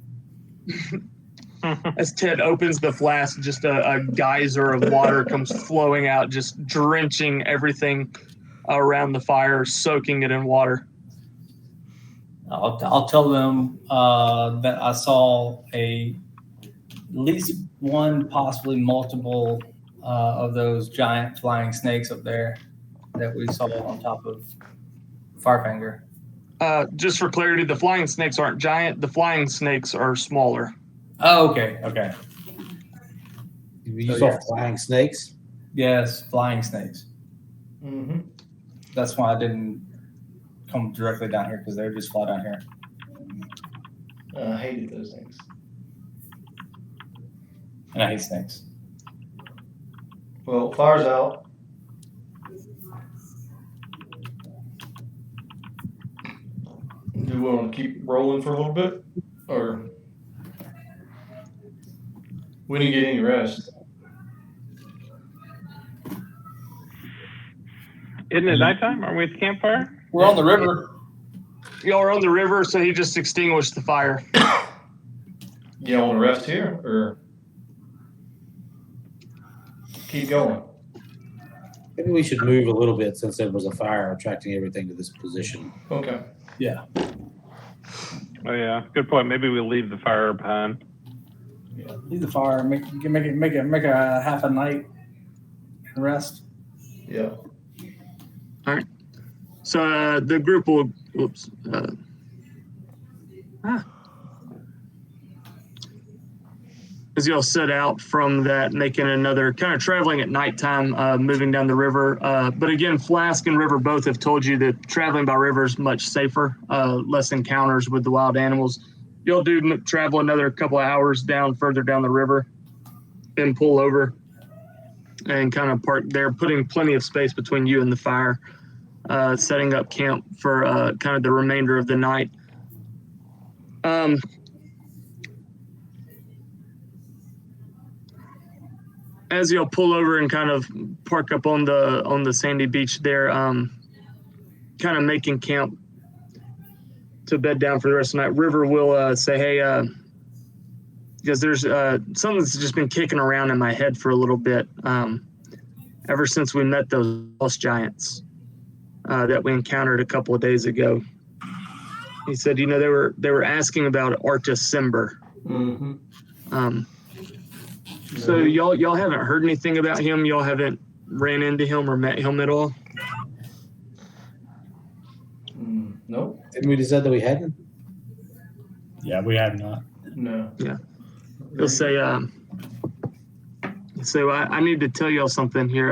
there. As Ted opens the flask, just a geyser of water comes flowing out, just drenching everything around the fire, soaking it in water. I'll tell them that I saw at least one, possibly multiple of those giant flying snakes up there that we saw on top of Firefinger. Just for clarity, the flying snakes aren't giant. The flying snakes are smaller. Oh, okay, okay. You So, saw yes. flying snakes? Yes, flying snakes. Mm-hmm. That's why I didn't come directly down here, because they're just fly down here. I hated those things. And I hate snakes. Well, fire's out. Do we want to keep rolling for a little bit? Or we didn't get any rest? Isn't it nighttime? Are we at the campfire? We're on the river. Y'all are on the river, so he just extinguished the fire. You don't want to rest here? Or keep going? Maybe we should move a little bit since there was a fire attracting everything to this position. Okay. Yeah. Oh yeah, good point. Maybe we'll leave the fire behind. Yeah. Leave the fire. Make a half a night and rest. Yeah. So the group will, as y'all set out from that, making another kind of traveling at nighttime, moving down the river. But again, Flask and River both have told you that traveling by river is much safer, less encounters with the wild animals. Y'all do travel another couple of hours down further down the river and pull over and kind of park there, putting plenty of space between you and the fire, setting up camp for kind of the remainder of the night. As y'all pull over and kind of park up on the sandy beach there, kind of making camp to bed down for the rest of the night, River will say, hey, because there's something that's just been kicking around in my head for a little bit ever since we met those boss giants that we encountered a couple of days ago. he said, you know, they were asking about Artis Cimber. Mm-hmm. So y'all haven't heard anything about him? Y'all haven't ran into him or met him at all? Nope. Didn't we decide that we hadn't? Yeah, we have not. No. He'll say, so I need to tell y'all something here.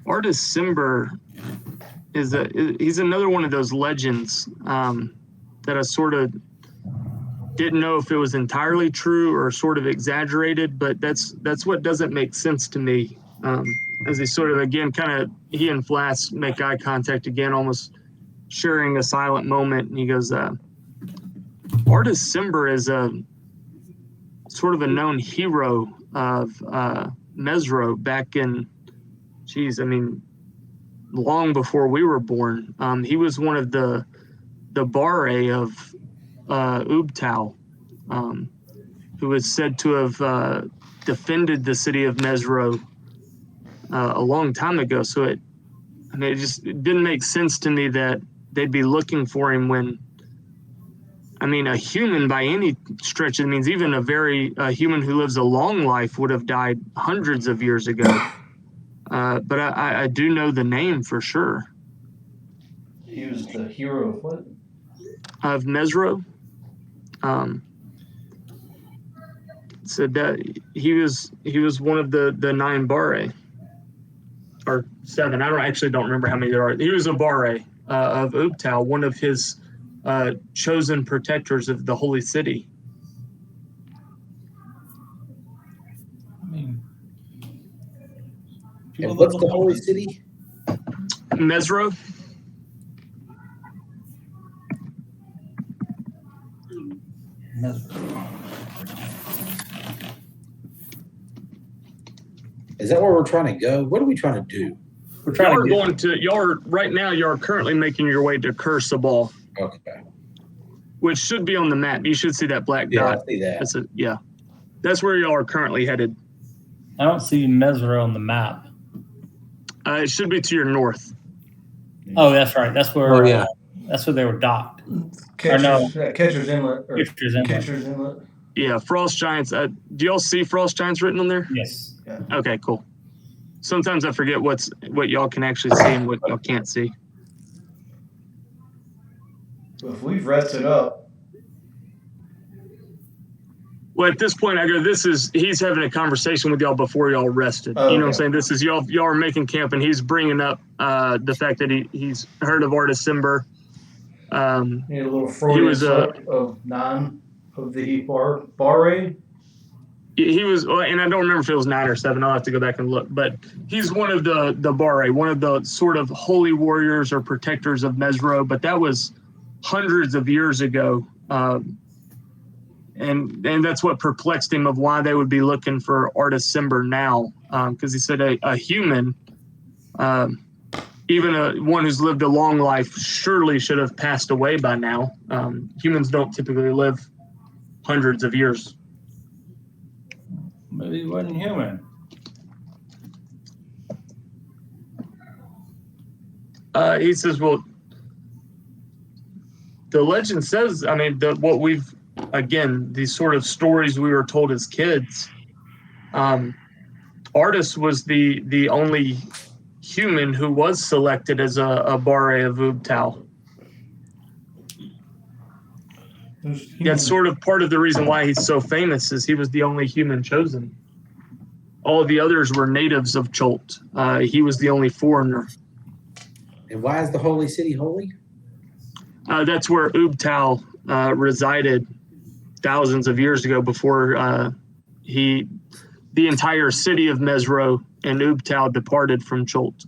Artis Cimber he's another one of those legends that I sort of didn't know if it was entirely true or sort of exaggerated, but that's what doesn't make sense to me. As he sort of, again, he and Flask make eye contact again, almost sharing a silent moment. And he goes, Artis Cimber is a sort of a known hero of Mesro back in, long before we were born. He was one of the Barre of Ubtao, who is said to have defended the city of Mesro a long time ago. So it didn't make sense to me that they'd be looking for him when, a human by any stretch, it means even a human who lives a long life would have died hundreds of years ago. But I do know the name for sure. He was the hero of what? Of Mesro. Said that he was one of the 9 Barre. Or 7. I don't remember how many there are. He was a Barre of Ubtao, one of his chosen protectors of the holy city. And what's the holy city? Mesro. Is that where we're trying to go? What are we trying to do? Y'all are currently making your way to Cursabal. Okay. Which should be on the map. You should see that black Yeah, dot. I see that. That's where y'all are currently headed. I don't see Mesro on the map. It should be to your north. Oh, that's right. That's where. Oh, yeah. That's where they were docked. Catcher's Inlet. Or Catcher's Inlet. Catcher's Inlet. Yeah, Frost Giants. Do y'all see Frost Giants written on there? Yes. Yeah. Okay, cool. Sometimes I forget what y'all can actually see and what y'all can't see. If we've rested up. Well, at this point, I go, he's having a conversation with y'all before y'all rested. Oh, you know what I'm okay. saying? This is y'all are making camp, and he's bringing up the fact that he's heard of Artis Cimber. Need a little Freudian slip of 9 of the Barre. He was, and I don't remember if it was 9 or 7. I'll have to go back and look. But he's one of the Barre, one of the sort of holy warriors or protectors of Mesro. But that was hundreds of years ago, and that's what perplexed him of why they would be looking for Artis Cimber now, because he said a human, even one who's lived a long life, surely should have passed away by now. Humans don't typically live hundreds of years. Maybe he wasn't human. He says, well, the legend says, these sort of stories we were told as kids, Artis was the only human who was selected as a Barre of Ubtao. That's sort of part of the reason why he's so famous, is he was the only human chosen. All of the others were natives of Cholt. He was the only foreigner. And why is the holy city holy? That's where Ubtao resided thousands of years ago, before the entire city of Mesro and Ubtao departed from Cholt.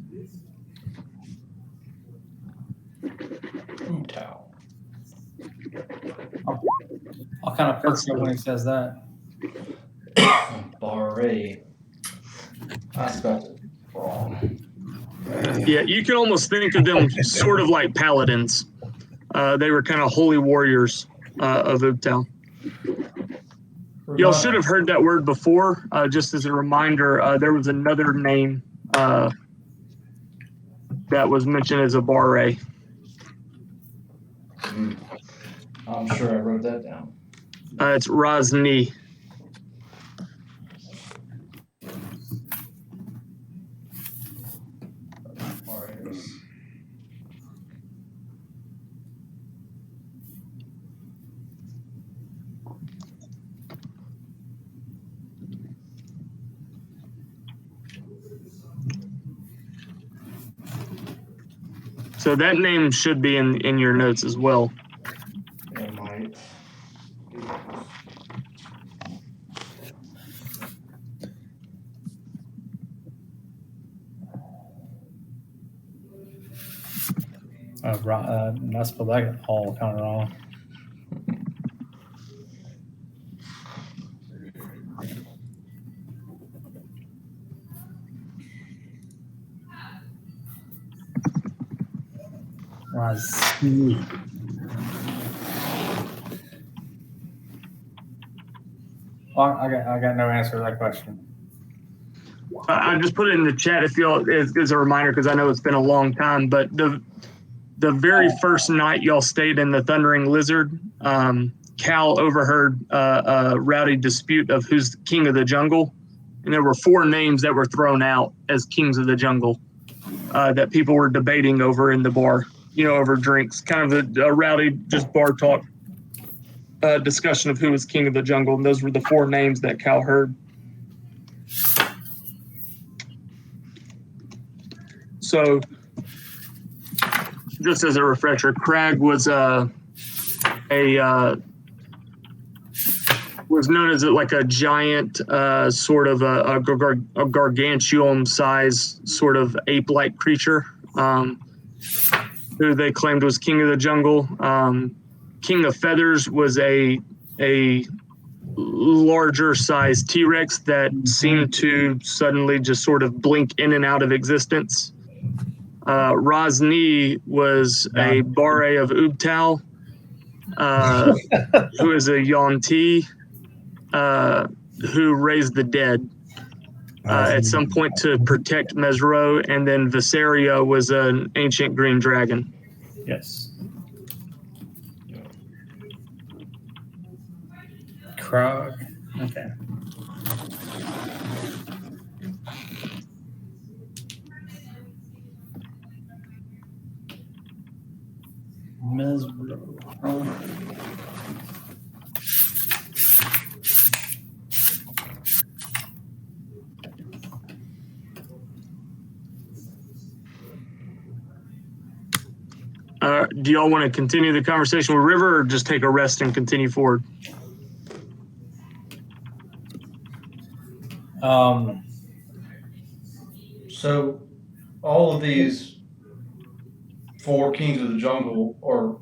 Ubtao. I'll kind of perk up when he says that. Barre. I spelled it wrong. Yeah, you can almost think of them sort of like paladins. They were kind of holy warriors of Ubtao. Y'all should have heard that word before. Just as a reminder, there was another name that was mentioned as a Barre. I'm sure I wrote that down. It's Rosny. All right. So that name should be in your notes as well. It might. I spelled that all kind of wrong. Rosny. Well, I got no answer to that question. I just put it in the chat if y'all as a reminder because I know it's been a long time. But the very first night y'all stayed in the Thundering Lizard, Cal overheard a rowdy dispute of who's king of the jungle, and there were 4 names that were thrown out as kings of the jungle that people were debating over in the bar. Over drinks, kind of a rowdy, just bar talk discussion of who was king of the jungle, and those were the 4 names that Cal heard. So, just as a refresher, Crag was was known as like a giant, sort of a gargantuan size, sort of ape-like creature, who they claimed was king of the jungle. King of Feathers was a larger size T-Rex that seemed to suddenly just sort of blink in and out of existence. Rosny was a Barre of Ubtal, who is a Yonti, who raised the dead at some point to protect Mesro, and then Viseria was an ancient green dragon. Yes. Krog. Okay. Mesro. Do y'all want to continue the conversation with River or just take a rest and continue forward? So all of these 4 kings of the jungle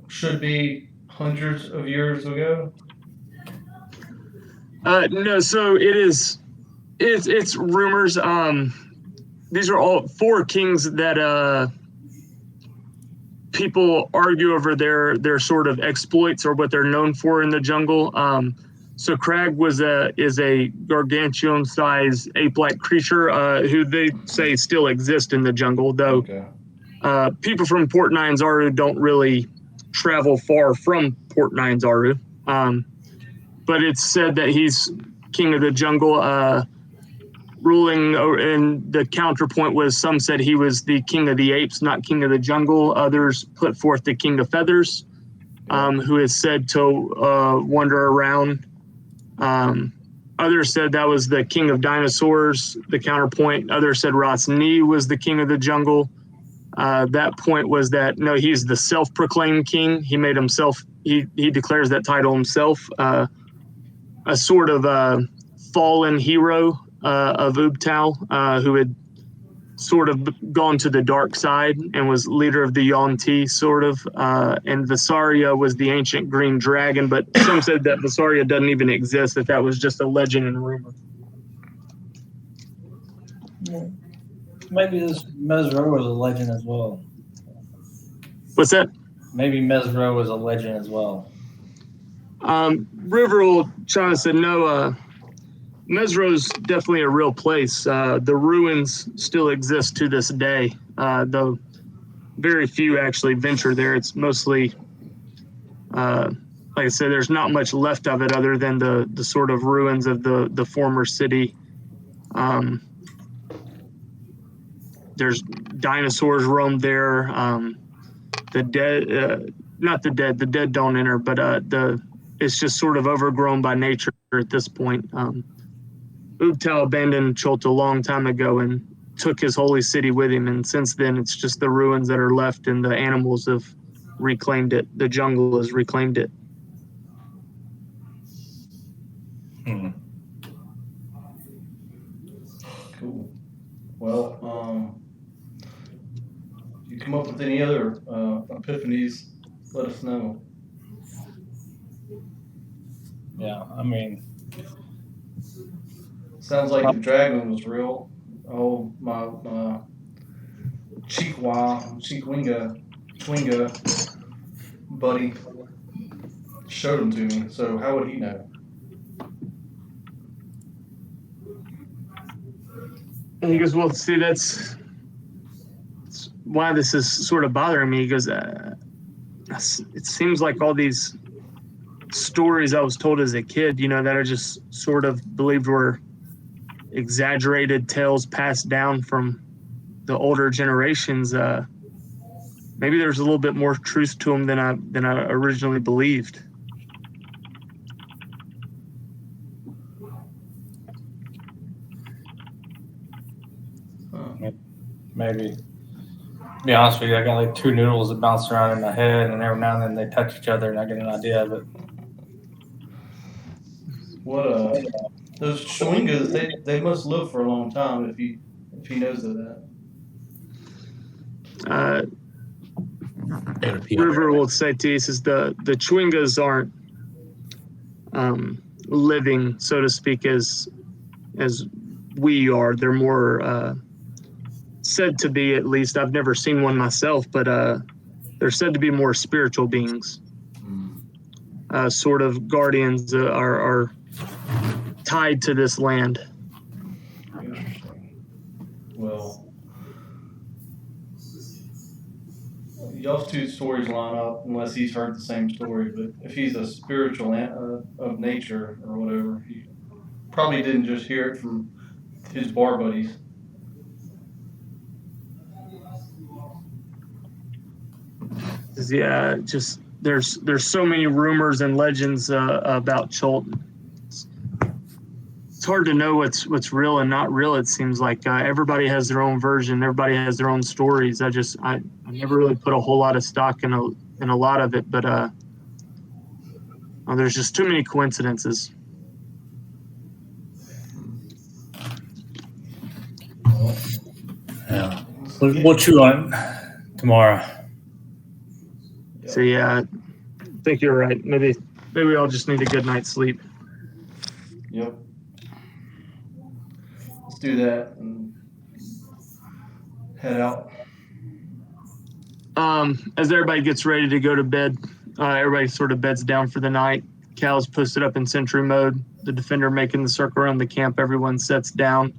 should be hundreds of years ago. No, so it's rumors. These are all 4 kings that people argue over their sort of exploits or what they're known for in the jungle. So Crag is a gargantuan size ape-like creature who they say still exists in the jungle, though. Okay. People from Port Nyanzaru don't really travel far from Port Nyanzaru. But it's said that he's king of the jungle, ruling, and the counterpoint was some said he was the king of the apes, not king of the jungle. Others put forth the king of feathers, who is said to wander around. Others said that was the king of dinosaurs, the counterpoint. Others said Rosny was the king of the jungle. That point was that, no, he's the self-proclaimed king. He made himself, he declares that title himself, a sort of fallen hero of Ubtal, who had sort of gone to the dark side and was leader of the Yonti, sort of. And Visaria was the ancient green dragon, but some said that Visaria doesn't even exist, that was just a legend and rumor. Maybe this Mesro was a legend as well. What's that? Maybe Mesro was a legend as well. River will try to say no. Mesro's definitely a real place. The ruins still exist to this day, though very few actually venture there. It's mostly like I said, there's not much left of it other than the sort of ruins of the former city. There's dinosaurs roamed there. The dead, not the dead don't enter, but it's just sort of overgrown by nature at this point. Ubtao abandoned Cholt a long time ago and took his holy city with him, and since then it's just the ruins that are left, and the animals have reclaimed it. The jungle has reclaimed it. Cool. Well, if you come up with any other epiphanies, let us know. Yeah, I mean, Sounds like the dragon was real. Oh, my Chwinga buddy showed him to me. So how would he know? And he goes, well, see, that's why this is sort of bothering me. He goes, it seems like all these stories I was told as a kid, that I just sort of believed were exaggerated tales passed down from the older generations. Maybe there's a little bit more truth to them than I originally believed. maybe. To be honest with you, I got like two noodles that bounce around in my head, and every now and then they touch each other, and I get an idea of it. What those Chwingas, they must live for a long time if he knows of that. River will say to you, says the Chwingas aren't living, so to speak, as we are. They're more said to be, at least. I've never seen one myself, but they're said to be more spiritual beings. Sort of guardians are tied to this land. Interesting. Well, y'all's two stories line up, unless he's heard the same story. But if he's a spiritual of nature or whatever, he probably didn't just hear it from his bar buddies. Yeah, just there's so many rumors and legends about Cholt. It's hard to know what's real and not real. It seems like everybody has their own version. Everybody has their own stories. I never really put a whole lot of stock in a lot of it, but there's just too many coincidences. Yeah, we'll chew on it tomorrow. So yeah, I think you're right. Maybe we all just need a good night's sleep. Yep. Let's do that and head out. As everybody gets ready to go to bed, everybody sort of beds down for the night. Cal's posted up in sentry mode. The defender making the circle around the camp. Everyone sets down.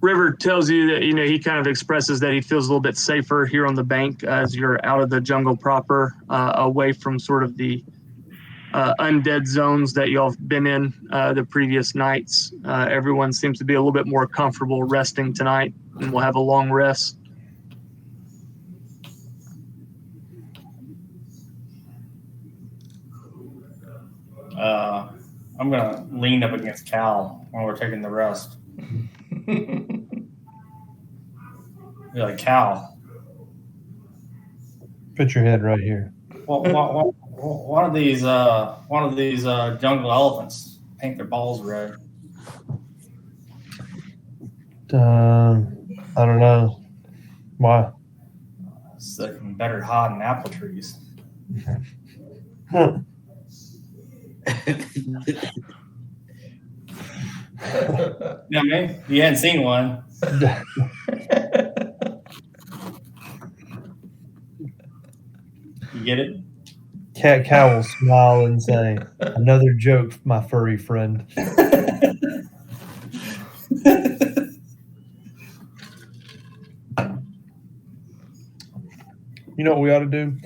River tells you that, he kind of expresses that he feels a little bit safer here on the bank as you're out of the jungle proper, away from sort of the undead zones that y'all have been in the previous nights. Everyone seems to be a little bit more comfortable resting tonight, and we'll have a long rest. I'm going to lean up against Cal while we're taking the rest. You're like, Cal. Put your head right here. One of these jungle elephants paint their balls red. I don't know. Why? So they can better hide in apple trees. Huh. You know what I mean? You hadn't seen one. You get it? Cat will smile and say, "Another joke, my furry friend." You know what we ought to do?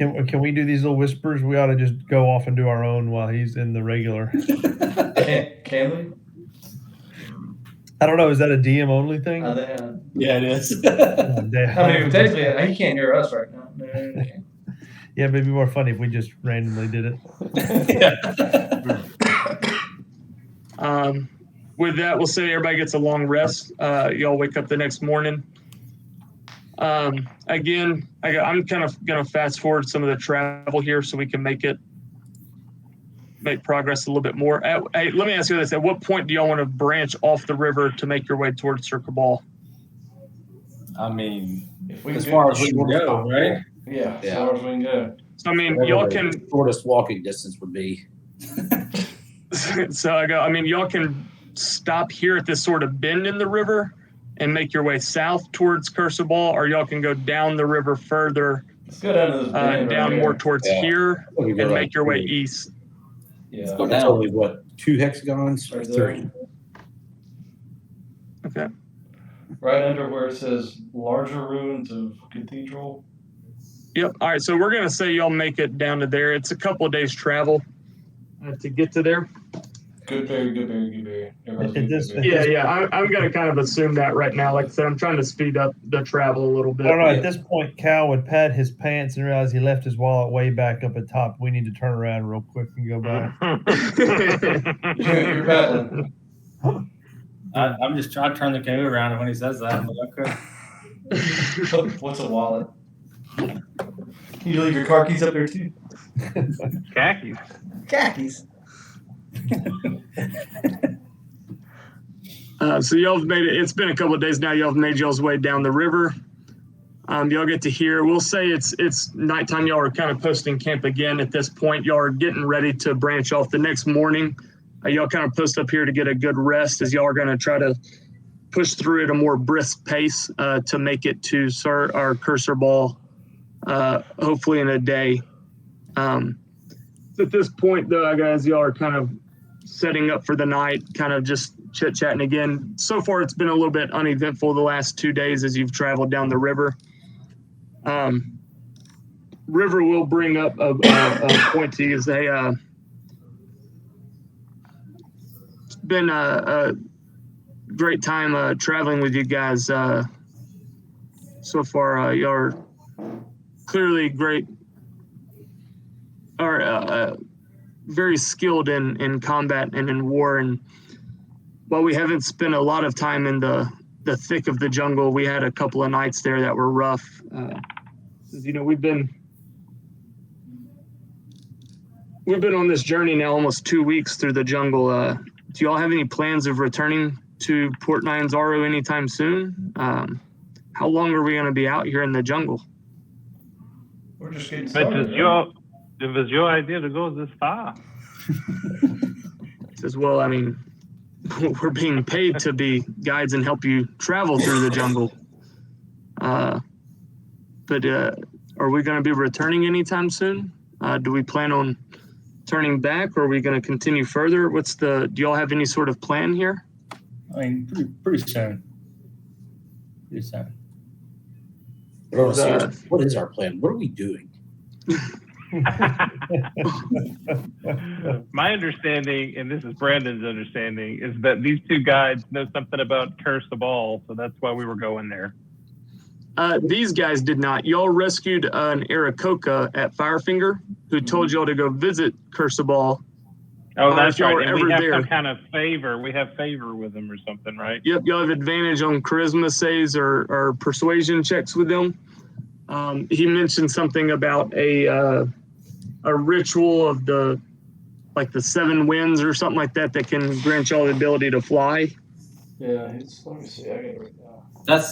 Can we do these little whispers? We ought to just go off and do our own while he's in the regular. Can we? I don't know. Is that a DM only thing? Yeah, it is. Oh, damn. I mean, technically, he can't hear us right now. No, he can't. Yeah, it'd be more funny if we just randomly did it. With that, we'll say everybody gets a long rest. Y'all wake up the next morning. Again, I'm kind of going to fast forward some of the travel here so we can make progress a little bit more. Hey, let me ask you this. At what point do y'all want to branch off the river to make your way towards Circle Ball? I mean, We as can far as we can go, right? Yeah, as far as we can go. So, I mean, Whatever y'all the can... shortest walking distance would be. So y'all can stop here at this sort of bend in the river and make your way south towards Cursor Ball, or y'all can go down the river further, Let's go down to this bend down right more here. towards Yeah. here We go and like make your way three. east. Yeah. So that's only what, 2 hexagons or Right there. 3? Okay. Right under where it says larger ruins of cathedral. Yep. All right. So we're going to say y'all make it down to there. It's a couple of days travel to get to there. Goodberry. Everybody's At this- Goodberry. Yeah. I'm going to kind of assume that right now. Like I said, I'm trying to speed up the travel a little bit. I don't know. At this point, Cal would pat his pants and realize he left his wallet way back up at top. We need to turn around real quick and go back. You're paddling. I'm just trying to turn the canoe around, and when he says that, I'm like, okay. What's a wallet? You leave your car keys up there too. Khakis. Khakis. So y'all have made it. It's been a couple of days now. Y'all have made y'all's way down the river. Y'all get to hear. We'll say it's nighttime. Y'all are kind of posting camp again at this point. Y'all are getting ready to branch off the next morning. Y'all kind of post up here to get a good rest as y'all are going to try to push through at a more brisk pace to make it to our Cursor Ball, hopefully in a day. At this point, though, guys, y'all are kind of setting up for the night, kind of just chit-chatting again. So far, it's been a little bit uneventful the last 2 days as you've traveled down the river. River will bring up a point to you. It's been a great time traveling with you guys so far. Y'all are clearly great, or very skilled in combat and in war. And while we haven't spent a lot of time in the thick of the jungle, we had a couple of nights there that were rough. We've been on this journey now almost 2 weeks through the jungle. Do y'all have any plans of returning to Port Nyanzaru anytime soon? How long are we going to be out here in the jungle? We're just getting It started. was your idea to go this far. As well, I mean, we're being paid to be guides and help you travel through the jungle. But are we going to be returning anytime soon? Do we plan on turning back, or are we going to continue further? Do y'all have any sort of plan here? I mean, pretty soon. Pretty soon. Bro, seriously, what is our plan? What are we doing? My understanding, and this is Brandon's understanding, is that these two guides know something about Curse the Ball, so that's why we were going there. These guys did not. Y'all rescued an Aarakocra at Firefinger who told y'all to go visit Cursaball. Oh, that's y'all right. were And we ever have there. some kind of favor. We have favor with them or something, right? Yep, y'all have advantage on charisma saves or persuasion checks with them. He mentioned something about a ritual of the 7 winds or something like that can grant y'all the ability to fly. Yeah, let me see. I got it right now. That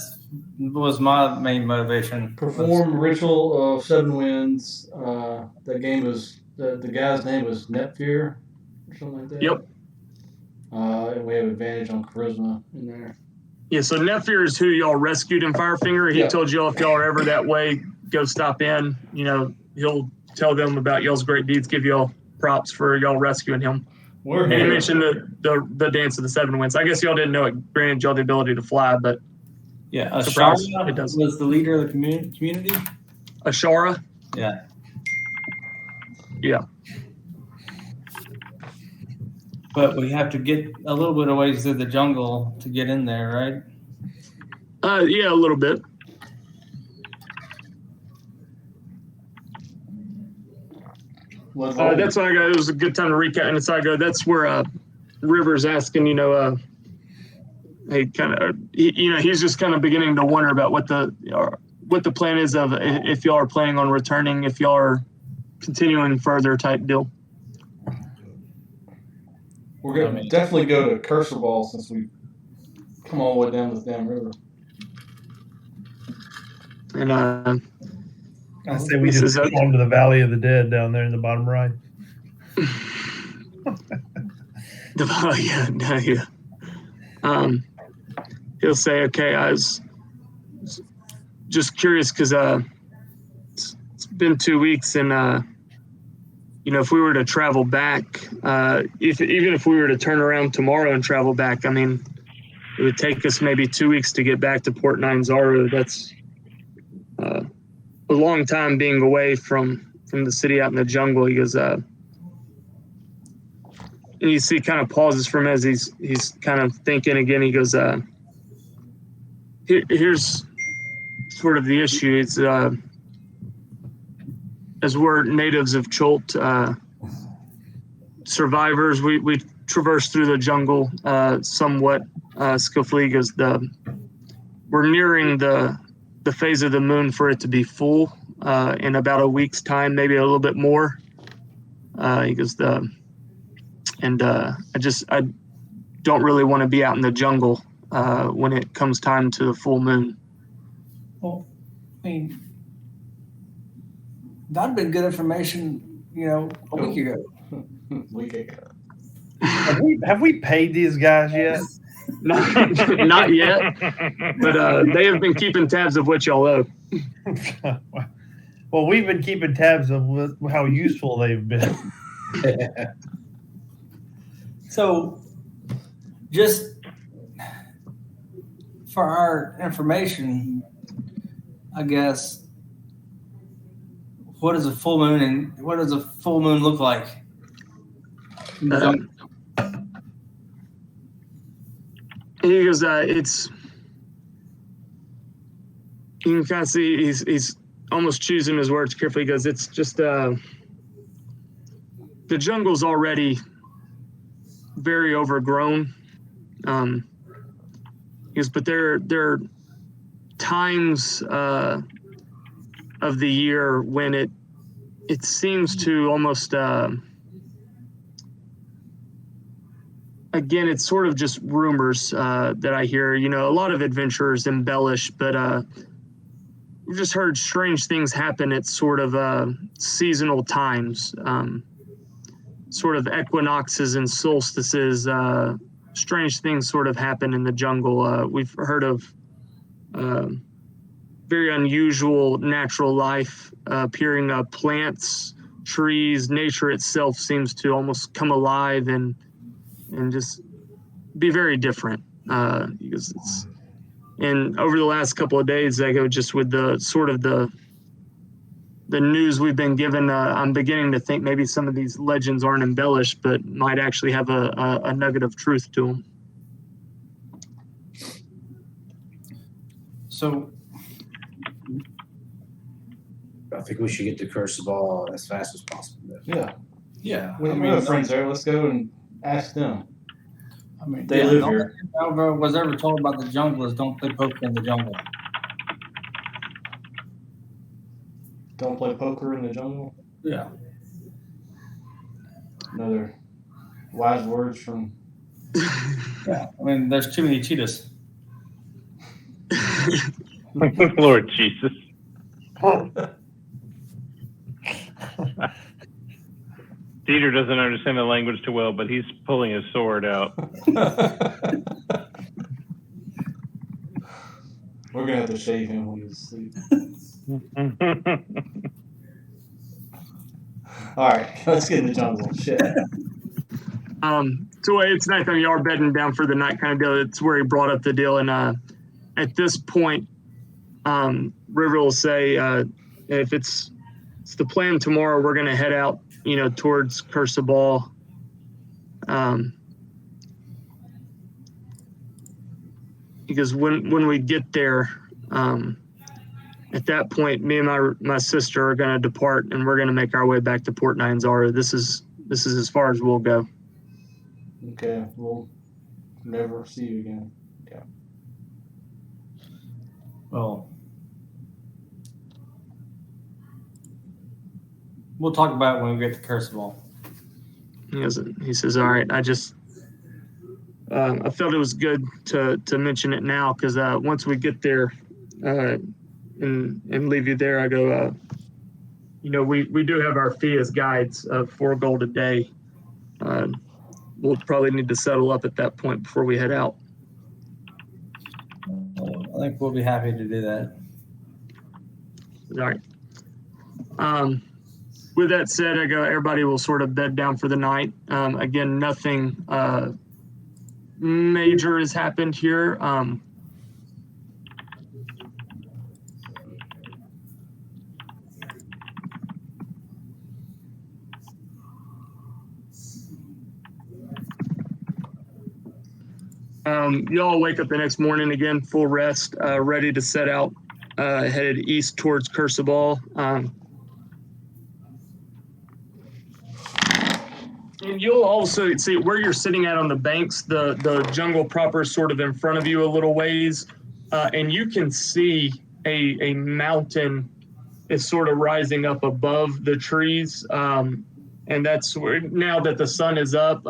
was my main motivation. Perform ritual of 7 winds. That game was the guy's name was Netfear or something like that. Yep. And we have advantage on charisma in there. Yeah, so Netfear is who y'all rescued in Firefinger. He Yeah. told y'all if y'all are ever that way, go stop in. He'll tell them about y'all's great deeds, give y'all props for y'all rescuing him. We're And he here. mentioned the dance of the 7 winds. I guess y'all didn't know it granted y'all the ability to fly, but Yeah, Surprise, Ashara it does. was the leader of the community. Ashara, Yeah. Yeah. But we have to get a little bit of ways through the jungle to get in there, right? Yeah, a little bit. That's why I go. It was a good time to recap, and it's I go. That's where River's asking, hey, he's just kind of beginning to wonder about what the plan is of if y'all are planning on returning, if y'all are continuing further type deal. We're going to definitely go to Cursor Ball since we come all the way down this damn river. And I say we just go on to the Valley of the Dead down there in the bottom right. Yeah. He'll say, okay, I was just curious because it's been 2 weeks, and if we were to travel back, even if we were to turn around tomorrow and travel back, I mean, it would take us maybe 2 weeks to get back to Port Ninezaru. That's a long time being away from the city out in the jungle. He goes, and you see kind of pauses from as he's kind of thinking again. He goes, here's sort of the issue. It's as we're natives of Cholt, survivors, we traverse through the jungle somewhat skillfully. He goes, we're nearing the phase of the moon for it to be full in about a week's time, maybe a little bit more. He goes, I don't really want to be out in the jungle when it comes time to the full moon. Well, I mean, that'd been good information, a week ago. Have we paid these guys yet? Not yet, but they have been keeping tabs of what y'all owe. Well, we've been keeping tabs of how useful they've been. So, just for our information, I guess, what does a full moon look like? He goes, it's, you can kind of see he's almost choosing his words carefully. He goes, it's just, the jungle's already very overgrown. He goes, but there are times of the year when it seems to almost, again, it's sort of just rumors that I hear. A lot of adventurers embellish, but we've just heard strange things happen at sort of seasonal times, sort of equinoxes and solstices. Strange things sort of happen in the jungle. We've heard of very unusual natural life appearing, plants, trees. Nature itself seems to almost come alive and just be very different. Because and over the last couple of days, I go just with the sort of the news we've been given, I'm beginning to think maybe some of these legends aren't embellished, but might actually have a nugget of truth to them. So, I think we should get to Curse Ball as fast as possible. Yeah. We have friends there. Let's go and ask them. I mean, they live here. I was ever told about the jungle is don't play poker in the jungle. Don't play poker in the jungle? Yeah. Another wise words from... Yeah, I mean, there's too many cheetahs. Lord Jesus. Dieter doesn't understand the language too well, but he's pulling his sword out. We're going to have to shave him when he's asleep. All right, let's get in the jungle. Shit. So it's nighttime. You are bedding down for the night kind of deal. It's where he brought up the deal. And at this point, River will say, if it's the plan tomorrow, we're going to head out towards Curseball. Because when we get there, at that point, me and my sister are going to depart, and we're going to make our way back to Port Nyanzara. This is as far as we'll go. Okay, we'll never see you again. Yeah. Well, we'll talk about it when we get to Curseball. He says, all right, I felt it was good to mention it now, because once we get there and leave you there, I go, we do have our fee as guides of 4 gold a day. We'll probably need to settle up at that point before we head out. I think we'll be happy to do that. All right. With that said, I go, everybody will sort of bed down for the night. Again, nothing major has happened here. Y'all wake up the next morning again, full rest, ready to set out, headed east towards Curseball. And you'll also see where you're sitting at on the banks, the jungle proper is sort of in front of you a little ways, and you can see a mountain is sort of rising up above the trees, and that's where, now that the sun is up,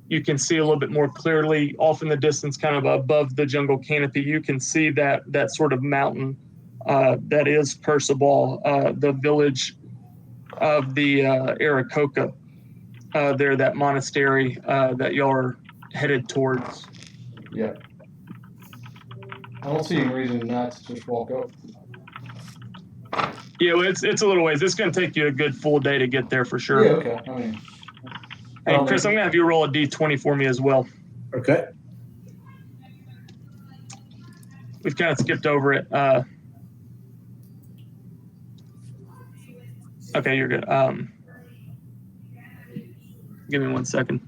you can see a little bit more clearly off in the distance, kind of above the jungle canopy. You can see that sort of mountain that is Curseball, the village of the Aarakocra. There, that monastery that y'all are headed towards. Yeah. I don't see any reason not to just walk up. Yeah, well, it's a little ways. It's going to take you a good full day to get there for sure. Yeah, okay. I mean, Hey, Chris, I'm going to have you roll a d20 for me as well. Okay. We've kind of skipped over it. Okay, you're good. Give me 1 second.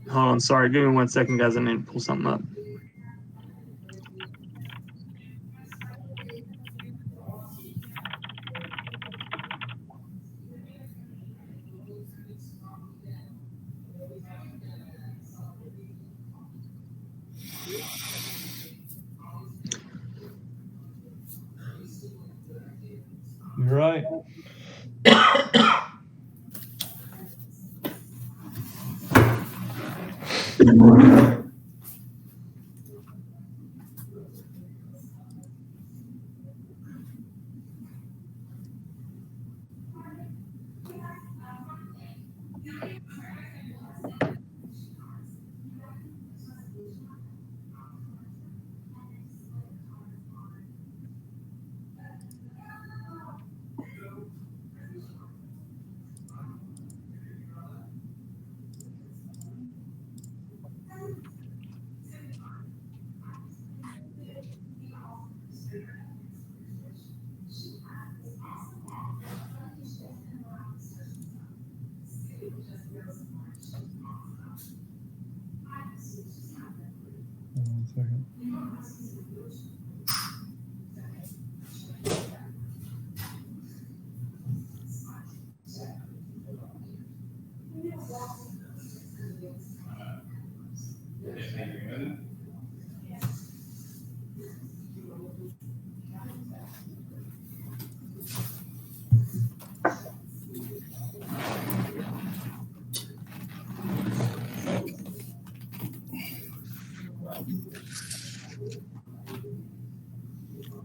Hold on, sorry. Give me 1 second, guys. I need to pull something up. You're right. One second.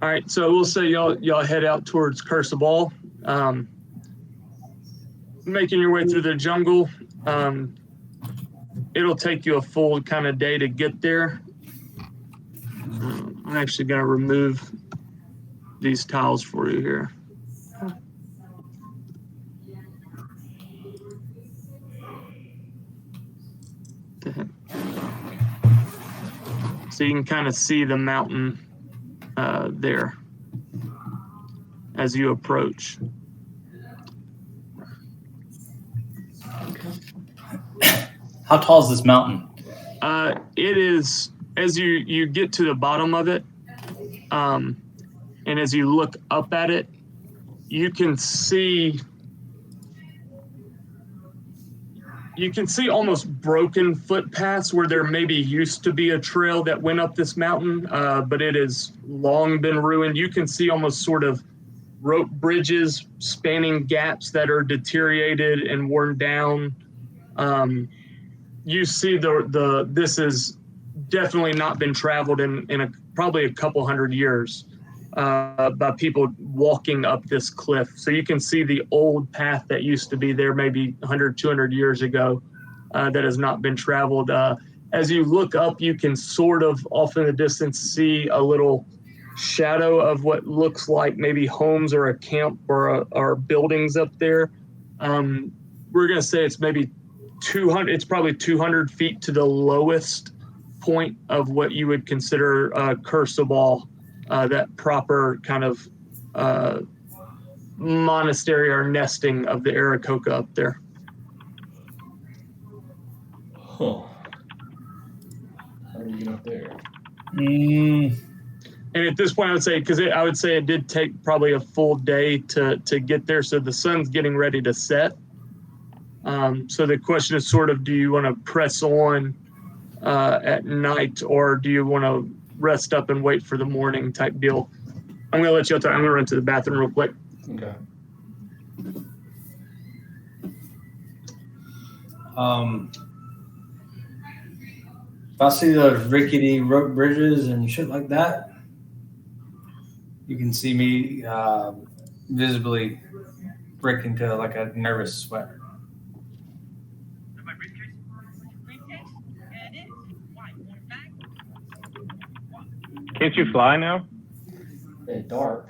All right, so we'll say y'all head out towards Curseball, making your way through the jungle. it'll take you a full kind of day to get there. I'm actually going to remove these tiles for you here. So you can kind of see the mountain there as you approach. How tall is this mountain? It is, as you get to the bottom of it, and as you look up at it, you can see almost broken footpaths where there maybe used to be a trail that went up this mountain, but it has long been ruined. You can see almost sort of rope bridges spanning gaps that are deteriorated and worn down. You see this has definitely not been traveled in probably a couple hundred years by people walking up this cliff. So you can see the old path that used to be there maybe 100, 200 years ago that has not been traveled. As you look up, you can sort of off in the distance see a little shadow of what looks like maybe homes or a camp or buildings up there. We're going to say it's maybe 200, it's probably 200 feet to the lowest point of what you would consider Curseball, that proper kind of monastery or nesting of the Aarakocra up there. Huh. How do we get up there? And at this point, I would say, I would say it did take probably a full day to get there. So the sun's getting ready to set. So the question is sort of, do you want to press on at night, or do you want to rest up and wait for the morning type deal? I'm going to let you talk. I'm going to run to the bathroom real quick. Okay. If I see those rickety rope bridges and shit like that, you can see me visibly break into like a nervous sweat. Can't you fly now? At dark.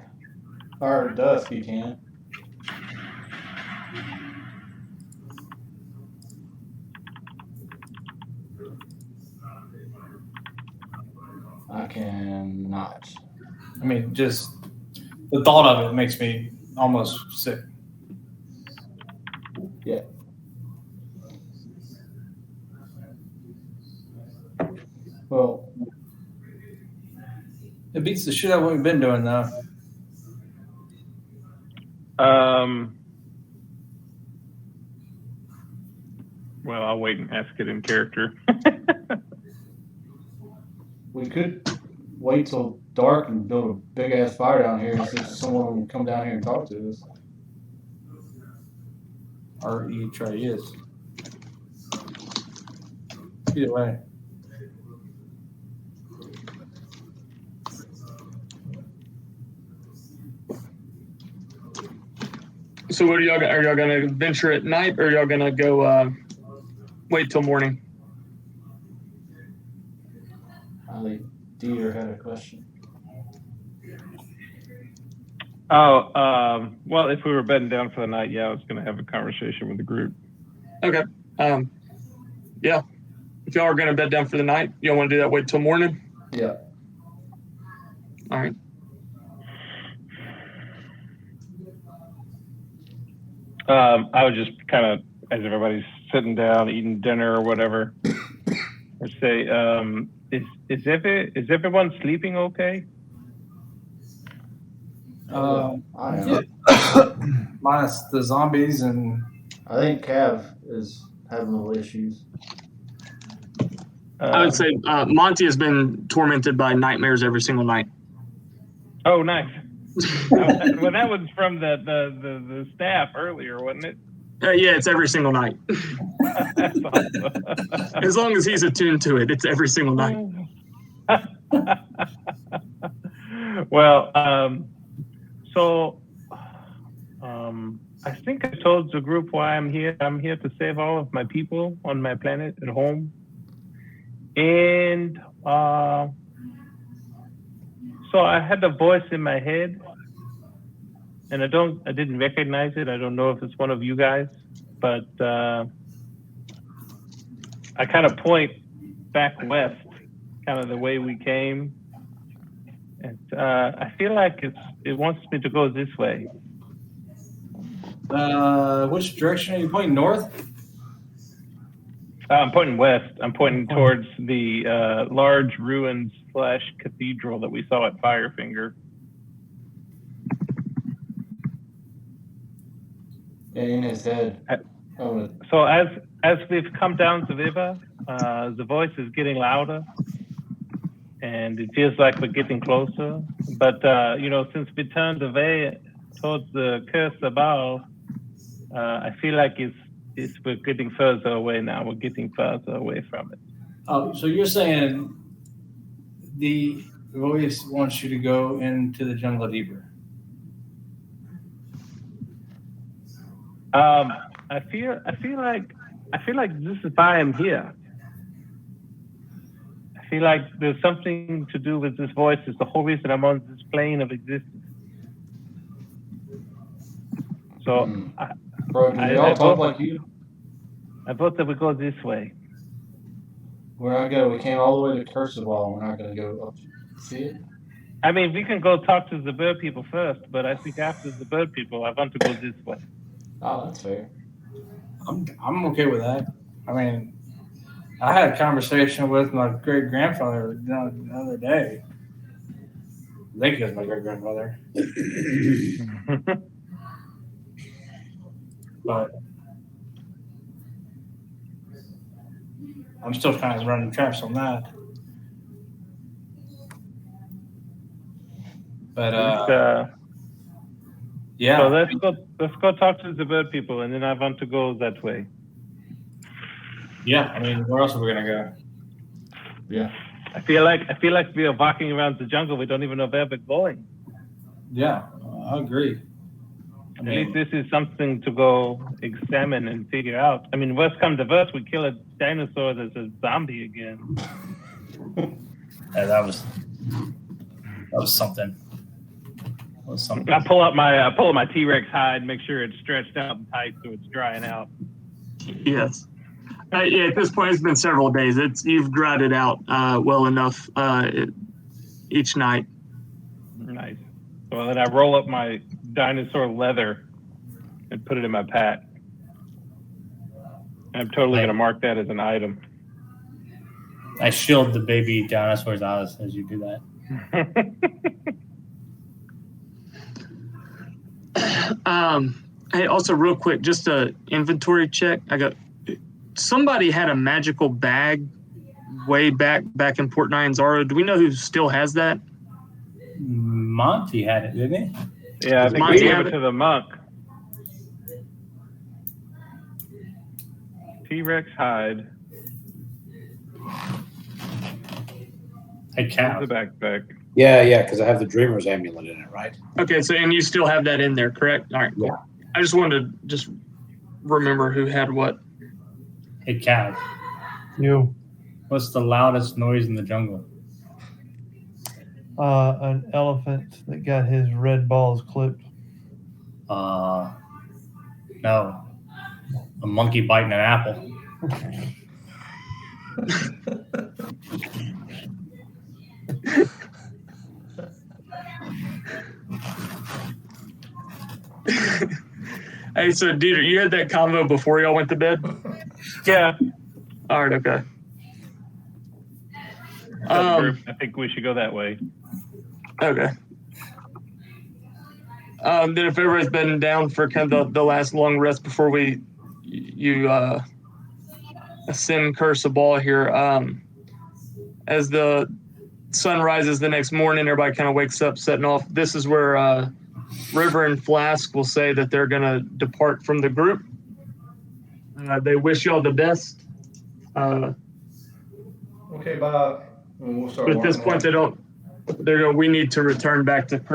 Or dusk, you can. I cannot. I mean, just the thought of it makes me almost sick. Yeah. Well, it beats the shit out of what we've been doing, though. Well, I'll wait and ask it in character. we could wait till dark and build a big ass fire down here and see if someone will come down here and talk to us. Or you try is. Either way. So what are y'all going to venture at night, or are y'all going to go wait till morning? Ali, Dieter had a question. Oh, well, if we were bedding down for the night, yeah, I was going to have a conversation with the group. Okay. Yeah. If y'all are going to bed down for the night, y'all want to do that, wait till morning? Yeah. All right. I would just kind of, as everybody's sitting down, eating dinner or whatever, or say, is everyone sleeping okay? I am. Yeah. Minus the zombies and. I think Cav is having little issues. I would say Monty has been tormented by nightmares every single night. Oh, nice. Well, that was from the staff earlier, wasn't it? Yeah, it's every single night. That's awesome. As long as he's attuned to it, it's every single night. Well, so I think I told the group why I'm here. I'm here to save all of my people on my planet at home. And so I had a voice in my head, and I didn't recognize it. I don't know if it's one of you guys, but I kind of point back west, kind of the way we came. And I feel like it wants me to go this way. Which direction are you pointing? North? I'm pointing west. I'm pointing towards the large ruins / cathedral that we saw at Firefinger. In his head. So as we've come down the river, the voice is getting louder, and it feels like we're getting closer. But since we turned away towards the curse above, I feel like we're getting further away now. We're getting further away from it. Oh, so you're saying the voice wants you to go into the jungle deeper? I feel like this is why I'm here. I feel like there's something to do with this voice. It's the whole reason I'm on this plane of existence. So Bro, do y'all talk like you? I vote that we go this way. We're not gonna. We came all the way to Cursival. We're not gonna go up. See it? I mean, we can go talk to the bird people first, but I think after the bird people, I want to go this way. Oh, that's fair. I'm okay with that. I mean, I had a conversation with my great grandfather the other day. I think he was my great grandfather. But I'm still kind of running traps on that. But yeah. So let's go talk to the bird people, and then I want to go that way. Yeah, I mean, where else are we gonna go? Yeah. I feel like we are walking around the jungle. We don't even know where we're going. Yeah, I agree. At least this is something to go examine and figure out. I mean, worst come to worst, we kill a dinosaur that's a zombie again. Yeah, that was something. I pull up my T-Rex hide, make sure it's stretched out and tight so it's drying out. Yes. Yeah, at this point, it's been several days. You've dried it out well enough each night. Nice. Well, then I roll up my dinosaur leather and put it in my pack. I'm totally going to mark that as an item. I shield the baby dinosaur's eyes as you do that. Hey, also real quick, just a inventory check. Somebody had a magical bag way back in Port Nyanzaru. Do we know who still has that? Monty had it, didn't he? Yeah, I think we gave it to the monk. T-Rex hide. Hey, cow. The backpack. Yeah, because I have the Dreamer's amulet in it, right? Okay, so and you still have that in there, correct? All right, cool. Yeah. I just wanted to remember who had what. Hey, cow. You. What's the loudest noise in the jungle? An elephant that got his red balls clipped. No. A monkey biting an apple. Hey, so Dieter, you had that convo before y'all went to bed? Yeah. All right, okay. I think we should go that way. Okay. Then if everybody's been down for kind of the last long rest before you ascend Curse of Ball here, as the sun rises the next morning, everybody kind of wakes up, setting off. This is where River and Flask will say that they're going to depart from the group. They wish y'all the best. Okay, bye. We'll start But at this point, we need to return back to back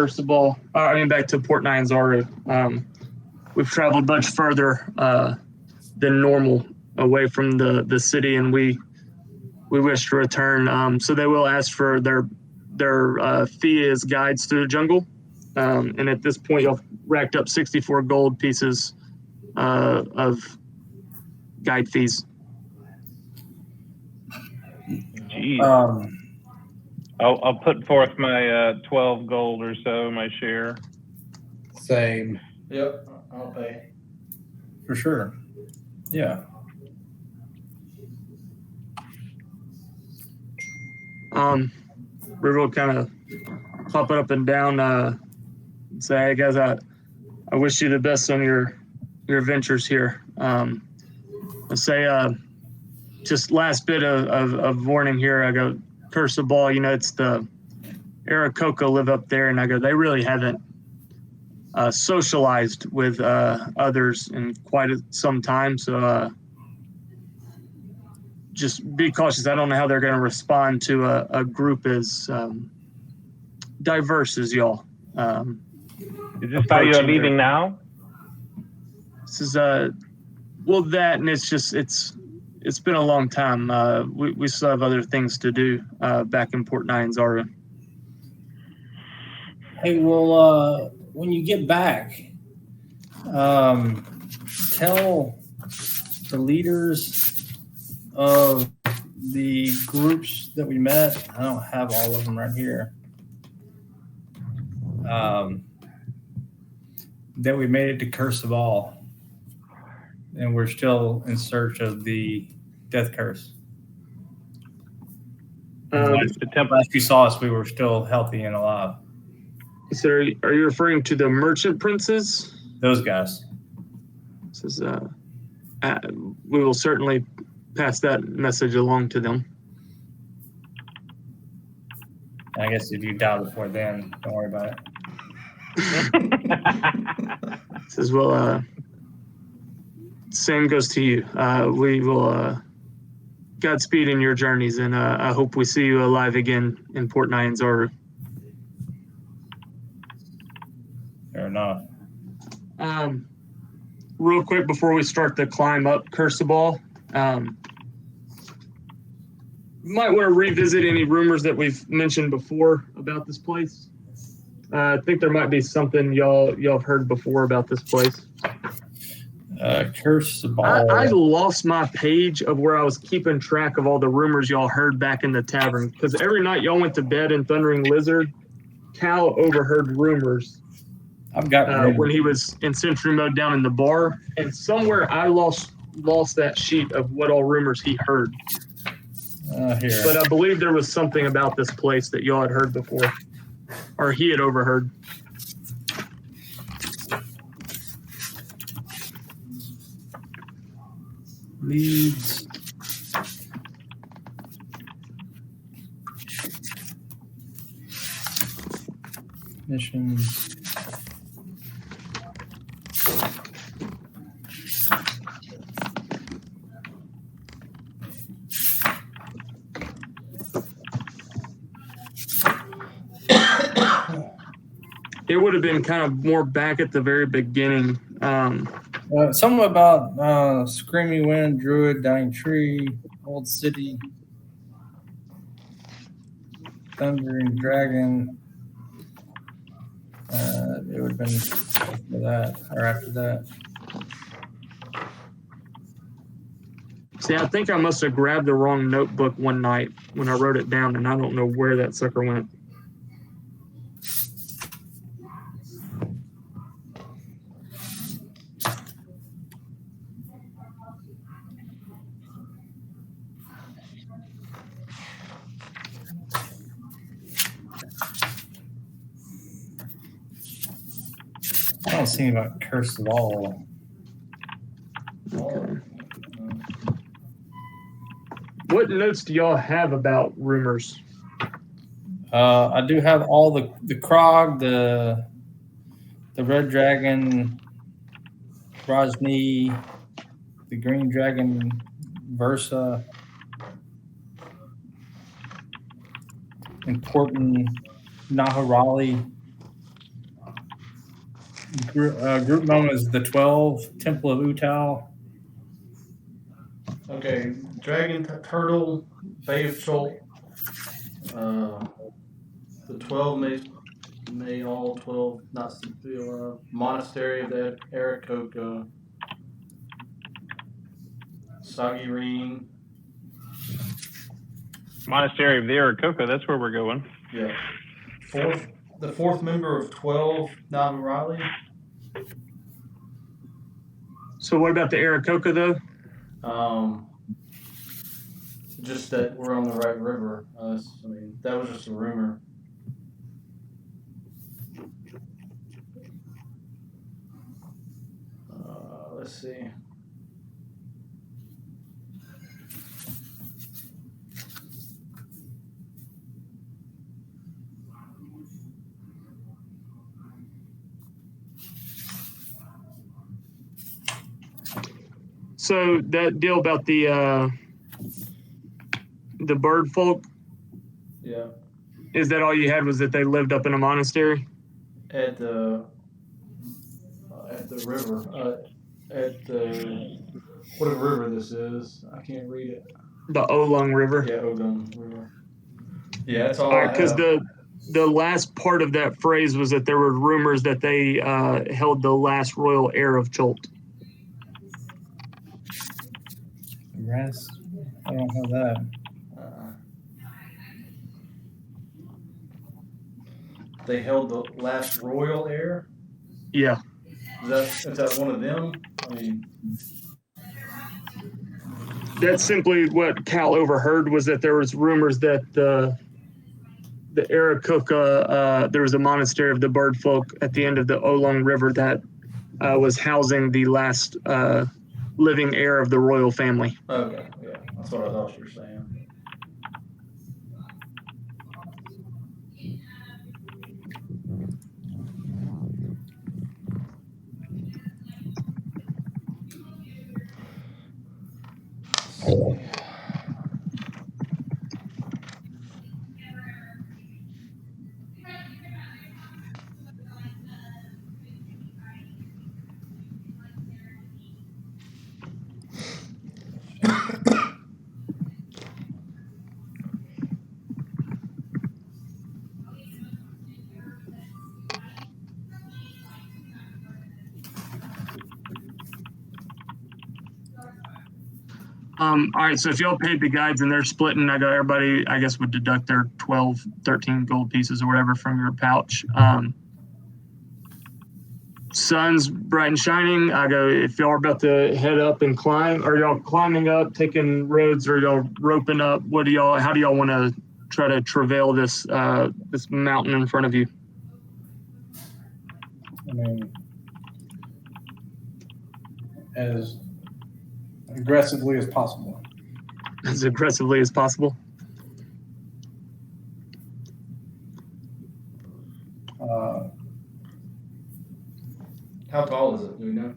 to Port Nyanzaru. we've traveled much further than normal away from the city, and we wish to return. So they will ask for their fee as guides through the jungle. And at this point, you've racked up 64 gold pieces of guide fees. Jeez. I'll put forth my 12 gold or so, my share. Same. Yep, I'll pay. For sure. Yeah. River will kind of pop it up and down, say, hey guys, I wish you the best on your ventures here. I'll say, just last bit of warning here. I go, Curse of Ball, it's the Aarakocra live up there, and I go, they really haven't socialized with others in quite some time, so just be cautious. I don't know how they're going to respond to a group as diverse as y'all. Is this how you're leaving now? This is well, that, and it's been a long time. We still have other things to do back in Port Nyanzaru. Hey, well, when you get back, tell the leaders of the groups that we met. I don't have all of them right here. That we made it to Curse of All, and we're still in search of the Death Curse. Last you saw us, we were still healthy and alive. So are you referring to the merchant princes? Those guys. This is, we will certainly pass that message along to them. I guess if you die before then, don't worry about it. Says, well, same goes to you. We will Godspeed in your journeys, and I hope we see you alive again in Port Nyanzaru. Fair enough. Real quick before we start the climb up Curse of Ball, you might want to revisit any rumors that we've mentioned before about this place. I think there might be something y'all have heard before about this place. Curse of Ball. I lost my page of where I was keeping track of all the rumors y'all heard back in the tavern, because every night y'all went to bed in Thundering Lizard, Cal overheard rumors. I've got when he was in Sentry mode down in the bar, and somewhere I lost that sheet of what all rumors he heard. Here. But I believe there was something about this place that y'all had heard before, or he had overheard. Leads. Missions. It would have been kind of more back at the very beginning. Something about Screamy Wind, Druid, Dying Tree, Old City, Thundering Dragon. It would have been after that, or after that. See, I think I must have grabbed the wrong notebook one night when I wrote it down, and I don't know where that sucker went. I don't see anything about Curse of All. Okay. What notes do y'all have about rumors? I do have all the Krog, the Red Dragon, Rajni, the Green Dragon, Versa, important Naharali, Group known as the 12 Temple of Utal. Okay, Dragon Turtle, Bay of Chult. The 12 may all 12 not steal. Monastery of the Arakoka. Sagirine. Monastery of the Arakoka, that's where we're going. Yeah. The fourth member of 12, Navi Riley. So what about the Arakoka though? Just that we're on the right river. That was just a rumor. Let's see. So that deal about the bird folk, Yeah. is that all you had, was that they lived up in a monastery? At the river. At the whatever river this is. I can't read it. The Olung River? Yeah, Ogun River. Yeah, that's all. All right, I because have. the last part of that phrase was that there were rumors that they held the last royal heir of Chult. The rest, I don't know that. They held the last royal heir. Yeah. Is that one of them? That's simply what Cal overheard, was that there was rumors that the Arakoka, there was a monastery of the bird folk at the end of the Olung River that was housing the last living heir of the royal family. Okay, yeah, that's what I thought you were saying. All right, so if y'all paid the guides and they're splitting, everybody, I guess, would deduct their 12, 13 gold pieces or whatever from your pouch. Sun's bright and shining. If y'all are about to head up and climb, are y'all climbing up, taking roads, or y'all roping up? How do y'all want to try to travail this mountain in front of you? I mean, as aggressively as possible. As aggressively as possible. How tall is it? Do we know?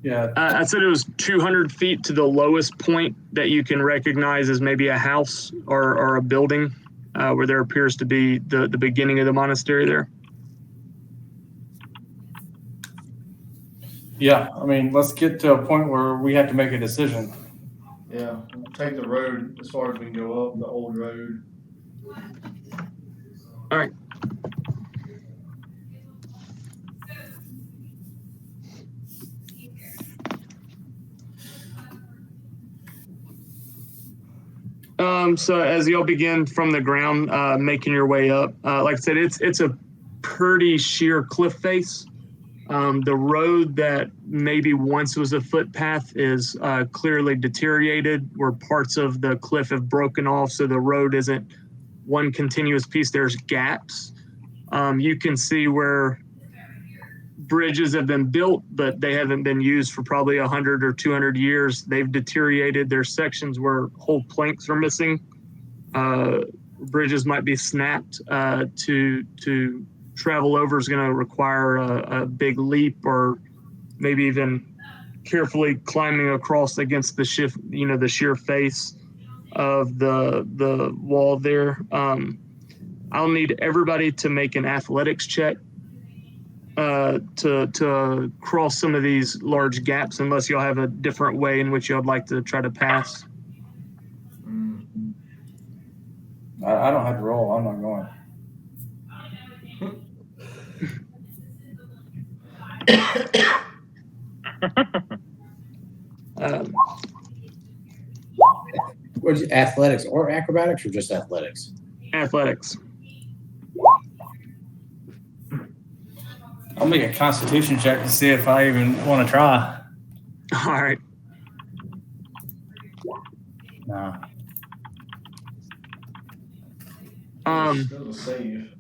Yeah. I said it was 200 feet to the lowest point that you can recognize as maybe a house or a building, where there appears to be the beginning of the monastery there. Yeah, I mean, let's get to a point where we have to make a decision. Yeah, we'll take the road as far as we can go up, the old road. All right. So as y'all begin from the ground, making your way up, like I said, it's a pretty sheer cliff face. The road that maybe once was a footpath is clearly deteriorated, where parts of the cliff have broken off, so the road isn't one continuous piece. There's gaps. You can see where bridges have been built, but they haven't been used for probably 100 or 200 years. They've deteriorated. There's sections where whole planks are missing. Bridges might be snapped. To travel over is going to require a big leap, or maybe even carefully climbing across against the sheer face of the wall there. I'll need everybody to make an athletics check. to cross some of these large gaps, unless y'all have a different way in which y'all would like to try to pass. I don't have to roll. I'm not going. What is it, athletics or acrobatics or just athletics? Athletics. I'll make a Constitution check to see if I even want to try. All right. No. Still a save.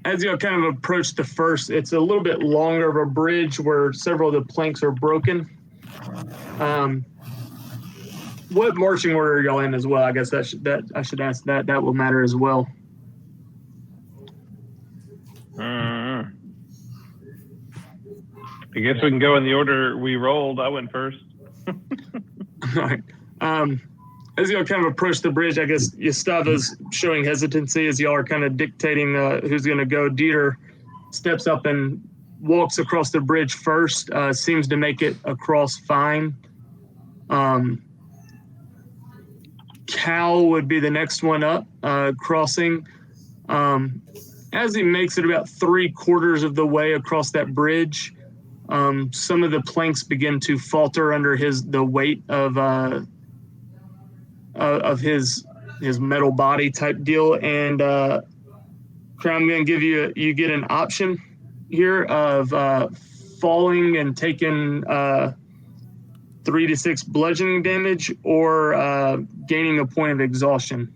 As you kind of approach the first, it's a little bit longer of a bridge where several of the planks are broken. What marching order are y'all in as well? I guess I should ask that. That will matter as well. I guess we can go in the order we rolled. I went first. All right. As y'all kind of approach the bridge, I guess Yastava's showing hesitancy as y'all are kind of dictating who's going to go. Dieter steps up and walks across the bridge first, seems to make it across fine. Cal would be the next one up, crossing. As he makes it about 3/4 of the way across that bridge, some of the planks begin to falter under the weight of his metal body type deal. And Crown, I'm going to give you get an option here of falling and taking 3 to 6 bludgeoning damage, or gaining a point of exhaustion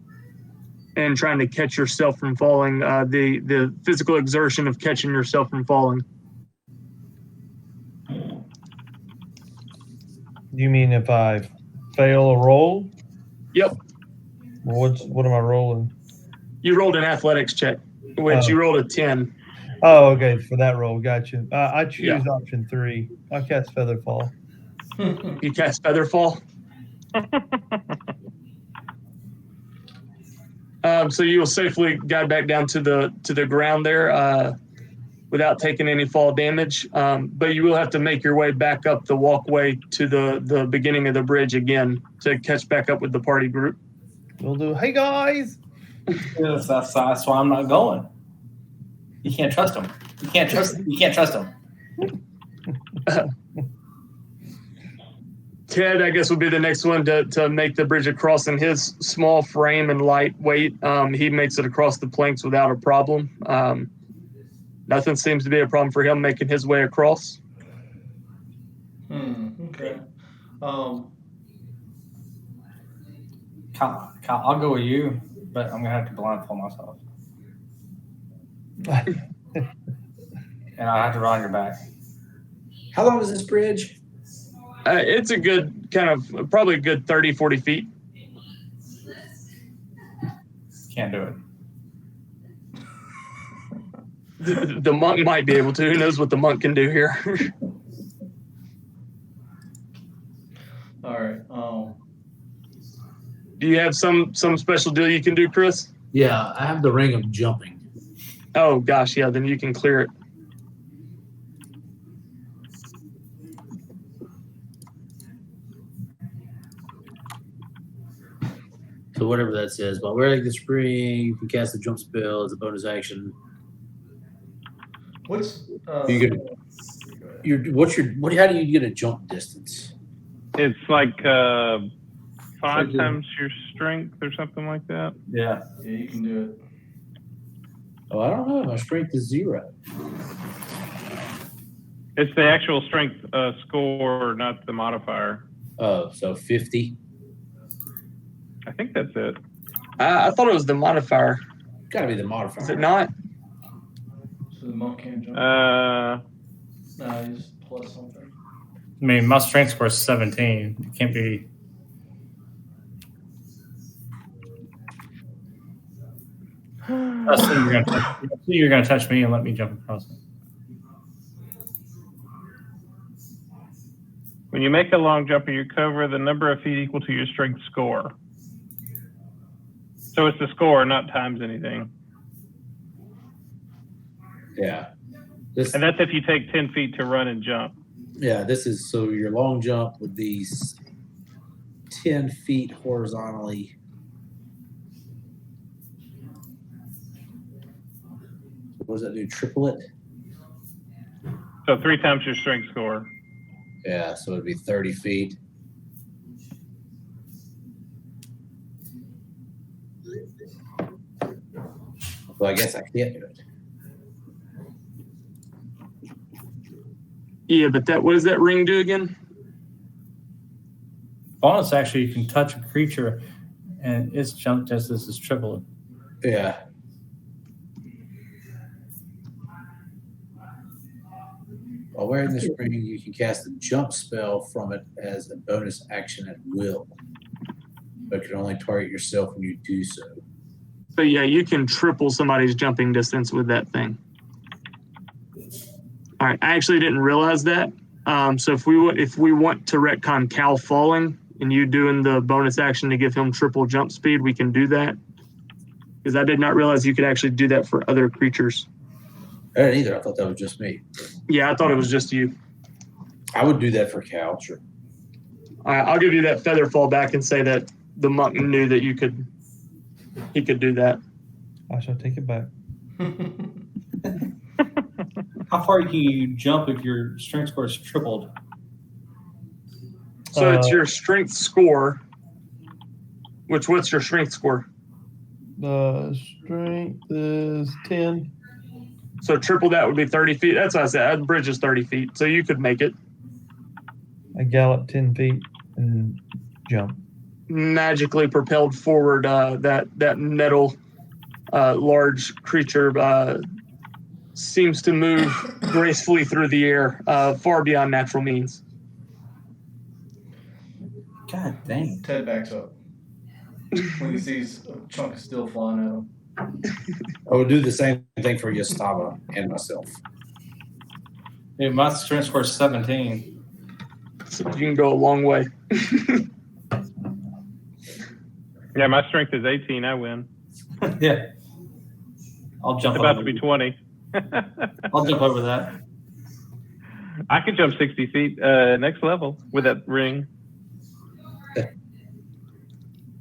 and trying to catch yourself from falling. The physical exertion of catching yourself from falling. You mean if I fail a roll? Yep. What am I rolling? You rolled an athletics check, which you rolled a 10. Oh, okay. For that roll, gotcha. I choose option 3. I cast Featherfall. You cast Featherfall. So you will safely guide back down to the ground there without taking any fall damage. But you will have to make your way back up the walkway to the beginning of the bridge again to catch back up with the party group. We'll do. Hey guys. Yes, that's why I'm not going. You can't trust him. You can't trust him. Ted, I guess, would be the next one to make the bridge across. In his small frame and light weight, he makes it across the planks without a problem. Nothing seems to be a problem for him making his way across. Okay. Kyle, I'll go with you, but I'm gonna have to blindfold myself, and I have to ride on your back. How long is this bridge? It's a good probably a good 30, 40 feet. Can't do it. The monk might be able to. Who knows what the monk can do here? All right. Do you have some special deal you can do, Chris? Yeah, I have the ring of jumping. Oh gosh, yeah. Then you can clear it. So whatever that says, while wearing the spring, you can cast a jump spell as a bonus action. What's How do you get a jump distance? It's like 5 times your strength or something like that. Yeah. Yeah, you can do it. Oh, I don't know. My strength is 0. It's the actual strength score, not the modifier. Oh, so 50. I think that's it. I thought it was the modifier. Got to be the modifier. Is it not? So the monk can't jump. I No, he's plus something. mean, my strength score is 17. It can't be. I assume you're gonna touch me and let me jump across it. When you make a long jump and you cover the number of feet equal to your strength score. So it's the score, not times anything. Yeah. This, And that's if you take 10 feet to run and jump. yeah, this is so your long jump would be 10 feet horizontally. What does that do? Triple it? So 3 times your strength score. Yeah, so it'd be 30 feet. Well, I guess I can't do it. Yeah, but what does that ring do again? Bonus actually, you can touch a creature, and its jump distance is tripled. Yeah. While wearing this ring, you can cast a jump spell from it as a bonus action at will, but can only target yourself when you do so. So yeah, you can triple somebody's jumping distance with that thing. All right, I actually didn't realize that. So if we want to retcon Cal falling and you doing the bonus action to give him triple jump speed, we can do that. Because I did not realize you could actually do that for other creatures. I didn't either. I thought that was just me. Yeah, I thought it was just you. I would do that for Cal, sure. All right, I'll give you that feather fall back and say that the monk knew that he could do that. I shall take it back. How far can you jump if your strength score is tripled? So it's your strength score. What's your strength score? The strength is 10. So triple that would be 30 feet. That's what I said. That bridge is 30 feet. So you could make it. I gallop 10 feet and jump. Magically propelled forward. That metal large creature seems to move gracefully through the air, far beyond natural means. God dang. Ted backs up when he sees a chunk of steel flying at him. I would do the same thing for Yastava and myself. Yeah, my strength score is 17. So you can go a long way. Yeah, my strength is 18. I win. Yeah. I'll jump It's about over. to be 20. I'll jump over that. I could jump 60 feet next level with that ring.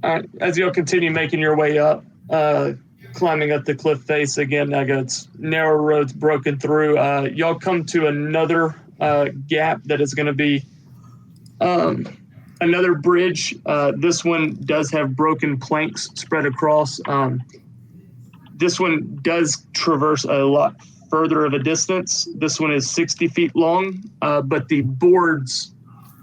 As you'll continue making your way up, climbing up the cliff face again, it's narrow roads broken through. Y'all come to another gap that is going to be another bridge. This one does have broken planks spread across. This one does traverse a lot further of a distance. This one is 60 feet long, but the boards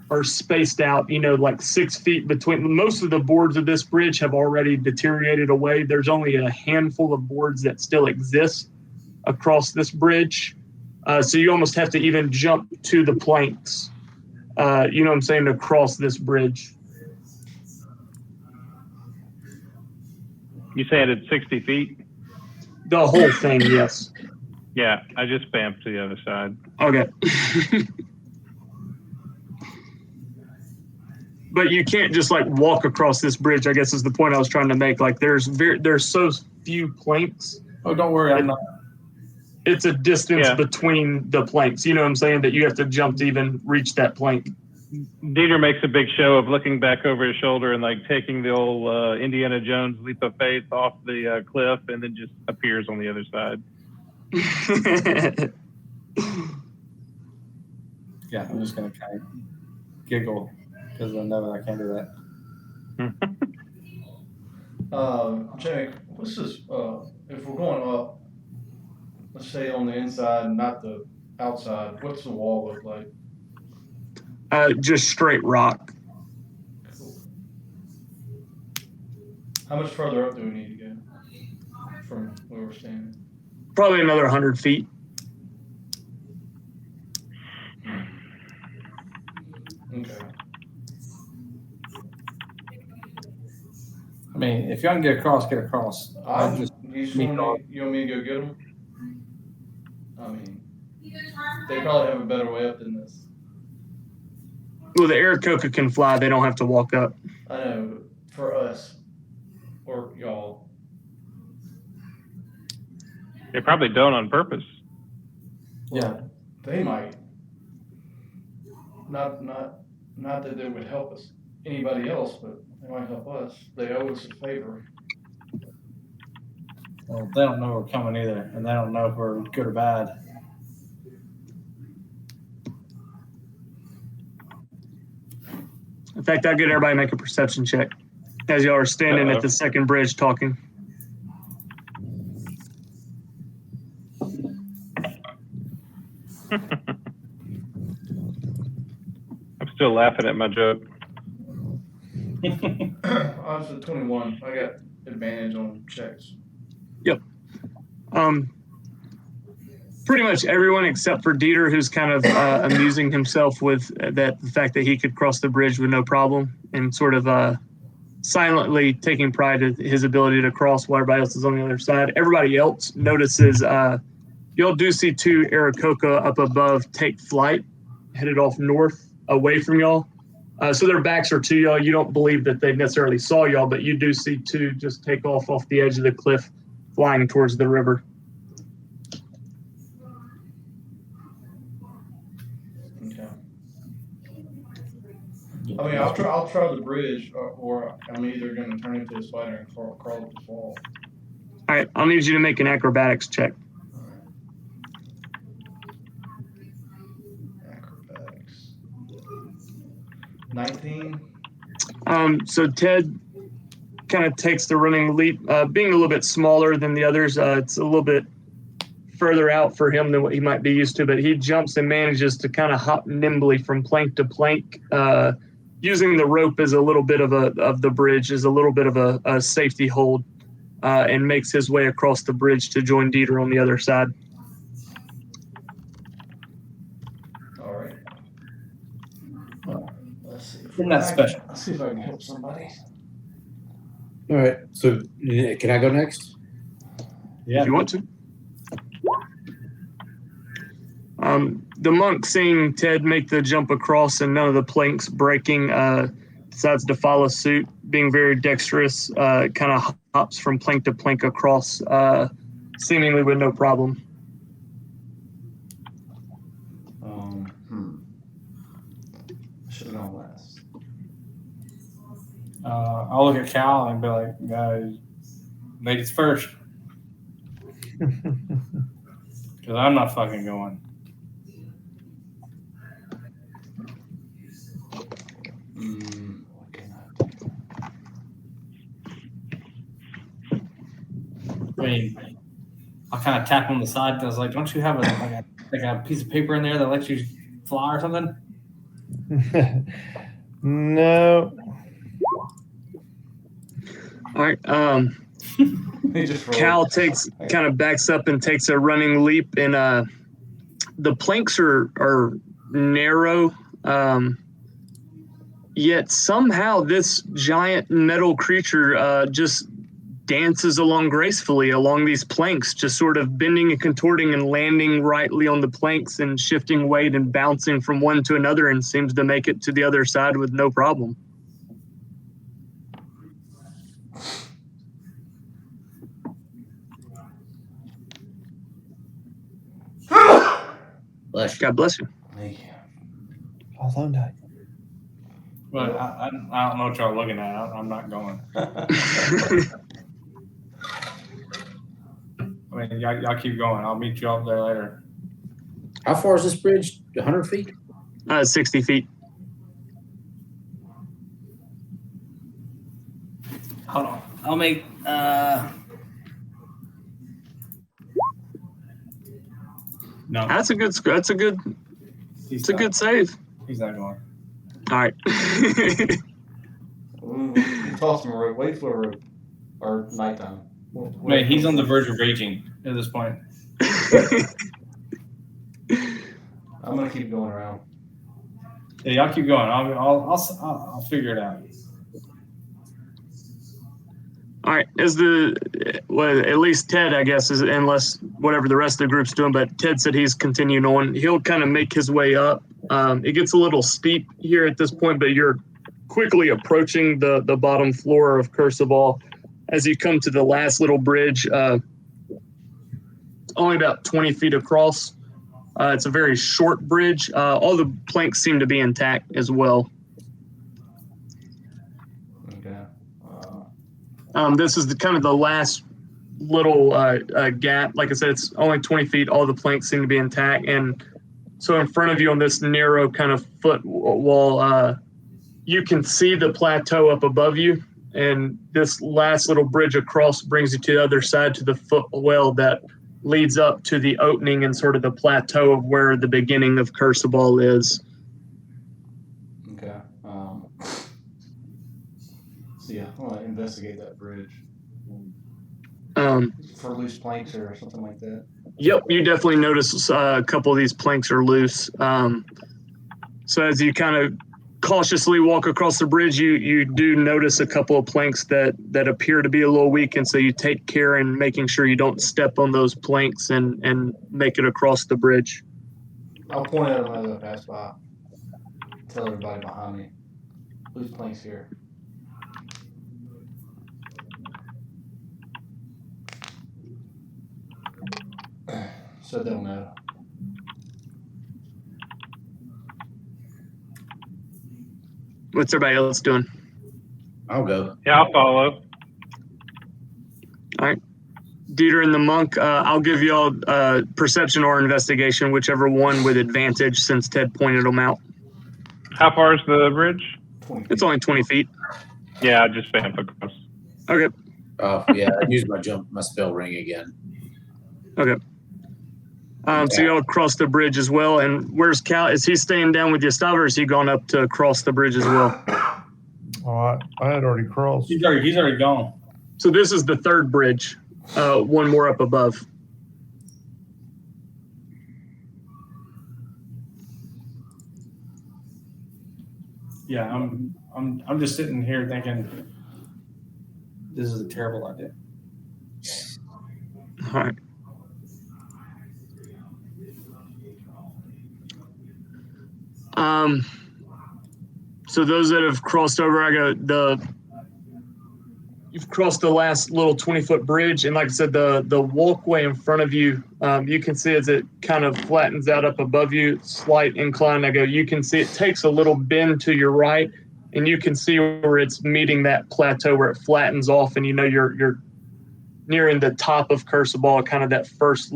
are spaced out, like 6 feet between. Most of the boards of this bridge have already deteriorated away. There's only a handful of boards that still exist across this bridge. So you almost have to even jump to the planks, you know what I'm saying, to cross this bridge. You said it's 60 feet? The whole thing, yes. Yeah, I just spammed to the other side. Okay. But you can't just walk across this bridge, I guess is the point I was trying to make. There's so few planks. Oh, don't worry. I'm not. It's a distance Yeah. between the planks. You know what I'm saying? That you have to jump to even reach that plank. Dieter makes a big show of looking back over his shoulder and taking the old Indiana Jones leap of faith off the cliff and then just appears on the other side. Yeah, I'm just going to kind of giggle because I know that I can't do that. Jake, let's just, if we're going up, let's say on the inside, not the outside, what's the wall look like? Just straight rock. Cool. How much further up do we need to go from where we're standing? Probably another 100 feet. Okay. I mean, if y'all can get across, get across. You want me to go get them? I mean, they probably have a better way up than this. Well, the Aarakocra can fly. They don't have to walk up. I know, but for us, or y'all. They probably don't on purpose. Well, they might. Not that they would help us, anybody else, but they might help us. They owe us a favor. Well, they don't know we're coming either, and they don't know if we're good or bad. In fact, I'll get everybody to make a perception check as y'all are standing at the second bridge talking. I'm still laughing at my joke. I was at 21. I got advantage on checks. Pretty much everyone except for Dieter, who's kind of amusing himself with the fact that he could cross the bridge with no problem and sort of silently taking pride in his ability to cross while everybody else is on the other side. Everybody else notices y'all do see two Aarakocra up above take flight, headed off north away from y'all. So their backs are to y'all. You don't believe that they necessarily saw y'all, but you do see two just take off the edge of the cliff, flying towards the river. Okay. I mean, I'll try the bridge, or I'm either going to turn into a spider and crawl up the wall. All right, I'll need you to make an acrobatics check. Acrobatics. 19. So Ted kind of takes the running leap, being a little bit smaller than the others. It's a little bit further out for him than what he might be used to, but he jumps and manages to kind of hop nimbly from plank to plank, using the rope as a little bit of the bridge, as a little bit of a safety hold, and makes his way across the bridge to join Dieter on the other side. All right. Let's see. You're not special. Let's see if I can help somebody. All right. So can I go next? Yeah. If you want to. The monk, seeing Ted make the jump across and none of the planks breaking, decides to follow suit, being very dexterous, kind of hops from plank to plank across, seemingly with no problem. Should have gone last. I'll look at Cal and be like, guys, ladies first. Because I'm not fucking going. What can I do? I mean, I'll kind of tap him on the side because, like, don't you have a piece of paper in there that lets you fly or something? No. All right. He just rolled. Cal kind of backs up and takes a running leap, and the planks are narrow, yet somehow this giant metal creature just dances along gracefully along these planks, just sort of bending and contorting and landing rightly on the planks and shifting weight and bouncing from one to another, and seems to make it to the other side with no problem. Bless you. God bless you. Thank you. Although not. But I don't know what y'all are looking at. I'm not going. I mean, y'all keep going. I'll meet you up there later. How far is this bridge? 100 feet? 60 feet. Hold on. I'll make. No, That's a good save. He's not going. All right. Toss him a rope. Wait for a rope. Or nighttime. Man, he's on the verge of raging at this point. I'm gonna keep going around. Yeah, y'all keep going. I'll figure it out. All right, at least Ted, I guess, is, unless whatever the rest of the group's doing, but Ted said he's continuing on. He'll kind of make his way up. It gets a little steep here at this point, but you're quickly approaching the bottom floor of Curse of All as you come to the last little bridge, only about 20 feet across. It's a very short bridge. All the planks seem to be intact as well. Okay. This is kind of the last little gap. Like I said, it's only 20 feet. All the planks seem to be intact. And so in front of you on this narrow kind of foot wall, you can see the plateau up above you. And this last little bridge across brings you to the other side to the foot well that leads up to the opening and sort of the plateau of where the beginning of Curseball is. Okay. So yeah, I want to investigate that bridge for loose planks or something like that. Yep, you definitely notice a couple of these planks are loose. So as you kind of cautiously walk across the bridge, you do notice a couple of planks that appear to be a little weak, and so you take care in making sure you don't step on those planks and make it across the bridge. I'll point at them as I pass by. Tell everybody behind me. Loose planks here. So they'll know. What's everybody else doing? I'll go. Yeah, I'll follow. All right. Dieter and the monk, I'll give you all perception or investigation, whichever one with advantage, since Ted pointed them out. How far is the bridge? 20 feet. It's only 20 feet. Yeah, I just vamp across. Okay. Oh yeah, I used my spell ring again. Okay. So you all cross the bridge as well. And where's Cal? Is he staying down with Gustavo, or is he gone up to cross the bridge as well? All right, I had already crossed. He's already gone. So this is the third bridge, one more up above. Yeah, I'm just sitting here thinking this is a terrible idea. All right. So those that have crossed over, you've crossed the last little 20-foot bridge, and like I said, the walkway in front of you, you can see as it kind of flattens out up above you, slight incline. You can see it takes a little bend to your right, and you can see where it's meeting that plateau where it flattens off, and you're nearing the top of Curseball, kind of that first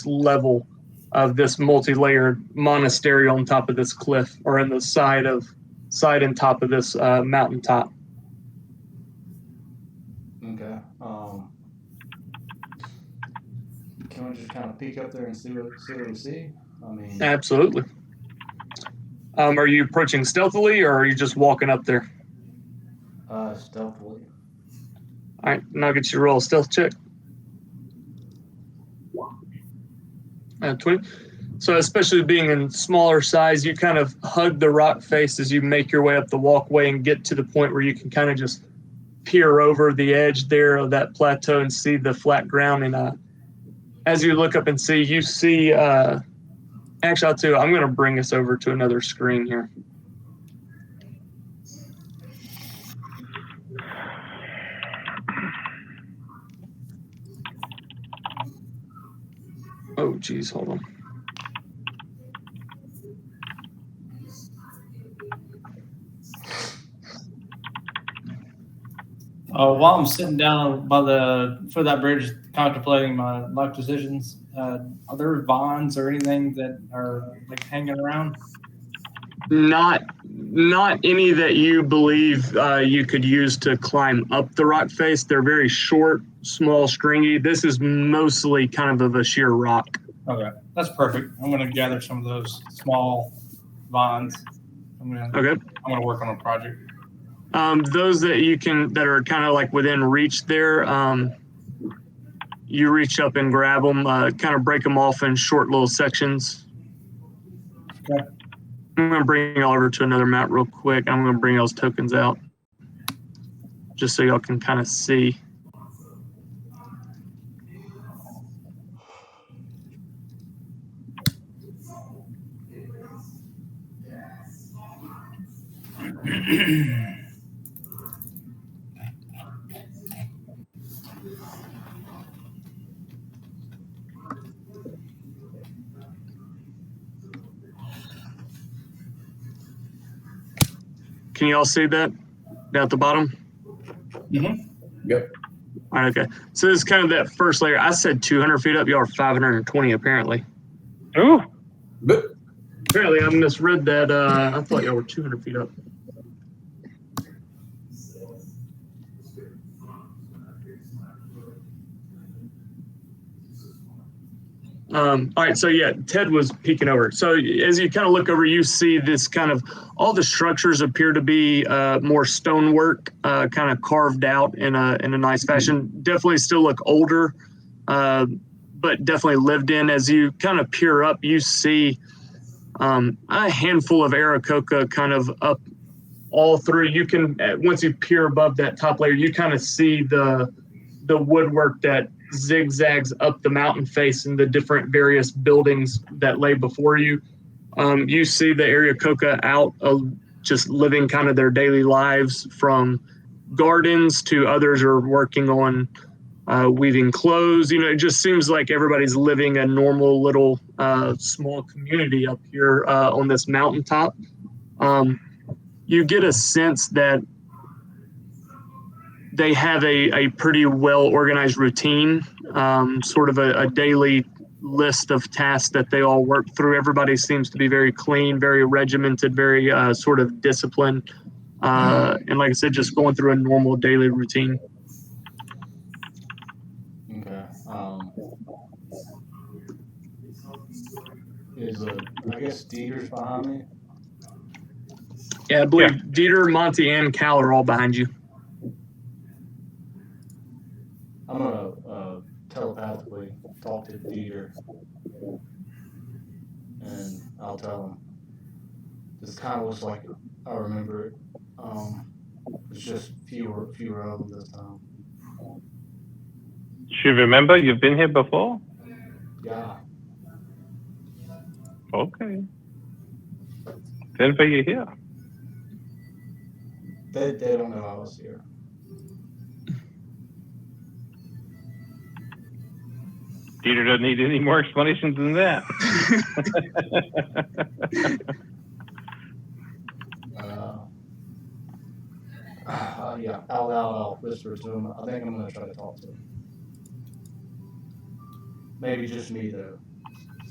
level of this multi-layered monastery on top of this cliff, or in the side and top of this mountaintop. Okay. Can we just kind of peek up there and see what we see? I mean, Absolutely. Are you approaching stealthily, or are you just walking up there? stealthily. All right, and I'll get you to roll a stealth check. 20. So especially being in smaller size, you kind of hug the rock face as you make your way up the walkway and get to the point where you can kind of just peer over the edge there of that plateau and see the flat ground. And as you look up and see, you see, actually, I'll tell you, I'm going to bring us over to another screen here. Oh, geez, hold on. While I'm sitting down by the foot of that bridge, contemplating my life decisions, are there vines or anything that are like hanging around? Not any that you believe you could use to climb up the rock face. They're very short, small, stringy. This is mostly kind of a sheer rock. Okay, that's perfect. I'm going to gather some of those small vines. I'm going to work on a project. Those that are kind of like within reach there, you reach up and grab them, kind of break them off in short little sections. Okay. I'm going to bring y'all over to another map real quick. I'm going to bring those tokens out just so y'all can kind of see. Can you all see that down at the bottom? Yep. All right, okay. So this is kind of that first layer. I said 200 feet up. Y'all are 520 apparently. Ooh. But Apparently, I misread that. I thought y'all were 200 feet up. All right, so yeah, Ted was peeking over. So as you kind of look over, you see this kind of, all the structures appear to be more stonework, kind of carved out in a nice fashion. Definitely still look older, but definitely lived in. As you kind of peer up, you see a handful of Aarakocra kind of up all through. You can, once you peer above that top layer, you kind of see the woodwork that zigzags up the mountain face and the different various buildings that lay before you. You see the Aarakocra out just living kind of their daily lives, from gardens to others are working on weaving clothes. You know, it just seems like everybody's living a normal little small community up here on this mountaintop. You get a sense that they have a pretty well-organized routine, sort of a daily list of tasks that they all work through. Everybody seems to be very clean, very regimented, very sort of disciplined. And like I said, just going through a normal daily routine. Okay. I guess Dieter's behind me? Yeah, I believe Dieter, Monty, and Cal are all behind you. I'm going to telepathically talk to Dieter. And I'll tell him. This kind of looks like I remember it. It's just fewer of them this time. You remember you've been here before? Yeah. Okay. Then why you here? They don't know I was here. Dieter doesn't need any more explanations than that. Yeah, I'll whisper to him. I think I'm going to try to talk to him. Maybe just me, though.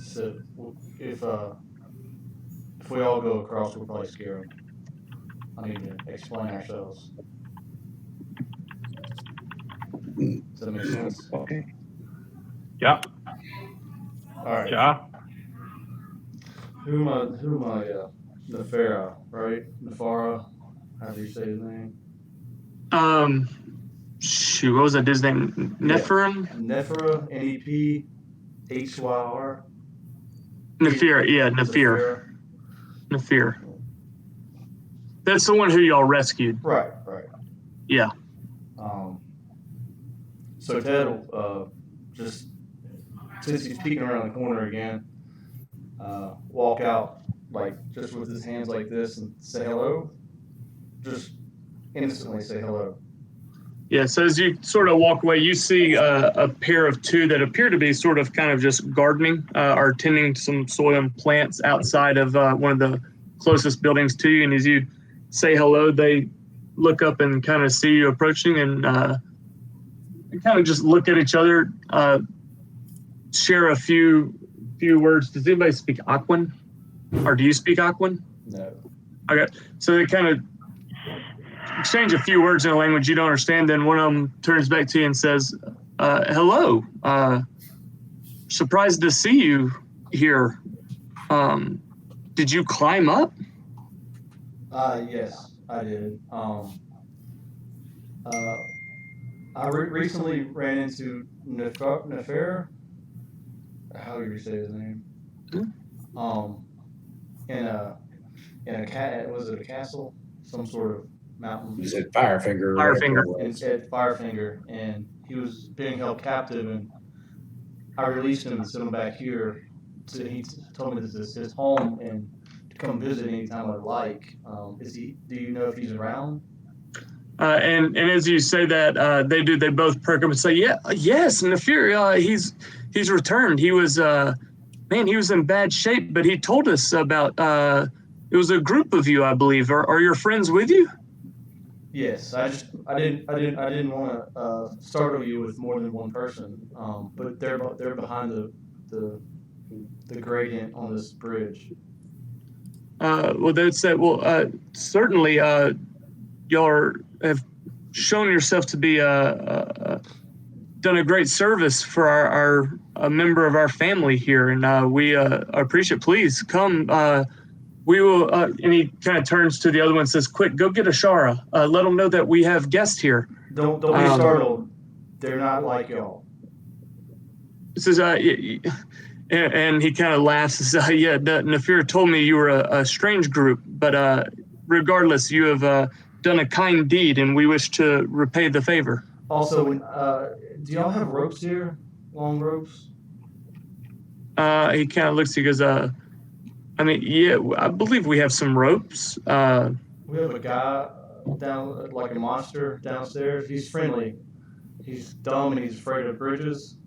So if we all go across, we'll probably scare him. I need to explain ourselves. Does that make sense? Okay. Yeah. All right. Yeah. Who am I? Nefera, right? Nefara, however you say his name. Shoot, what was that dude's name? Nephirim? Nefera, Nephyr. Nephir, yeah, Nephir. Nephir. That's the one who y'all rescued. Right. Yeah. So Ted will just, since he's peeking around the corner again, walk out, like, just with his hands like this and say hello. Just instantly say hello. Yeah, so as you sort of walk away, you see a pair of two that appear to be sort of kind of just gardening or tending to some soil and plants outside of one of the closest buildings to you. And as you say hello, they look up and kind of see you approaching and kind of just look at each other, share a few words. Does anybody speak Aquan? Or do you speak Aquan? No. Okay, so they kind of exchange a few words in a language you don't understand. Then one of them turns back to you and says, hello, surprised to see you here. Did you climb up? Yes, I did. I recently ran into Nefer. How do you say his name? In a was it a castle? Some sort of mountain. You said Firefinger. Firefinger. At Firefinger, and he was being held captive, and I released him and sent him back here. So he told me this is his home and to come visit anytime I like. Is he? Do you know if he's around? And as you say that, they do. They both perk up and say, yes, Nephir. He's returned. He was he was in bad shape, but he told us about It was a group of you, I believe. Are your friends with you? Yes, I didn't want to startle you with more than one person. But they're behind the gradient on this bridge. Well, they'd say, well, certainly, y'all have shown yourself to be done a great service for a member of our family here, and we appreciate. Please come. We will. And he kind of turns to the other one and says, "Quick, go get Ashara. Let them know that we have guests here." Don't be startled. They're not like y'all. Says, and he kind of laughs and says, "Yeah, Nafir told me you were a strange group, but regardless, you have done a kind deed, and we wish to repay the favor." Also, do y'all have ropes here? Long ropes? He kind of looks. He goes, I mean, yeah, I believe we have some ropes. We have a guy down, like a monster downstairs. He's friendly. He's dumb and he's afraid of bridges.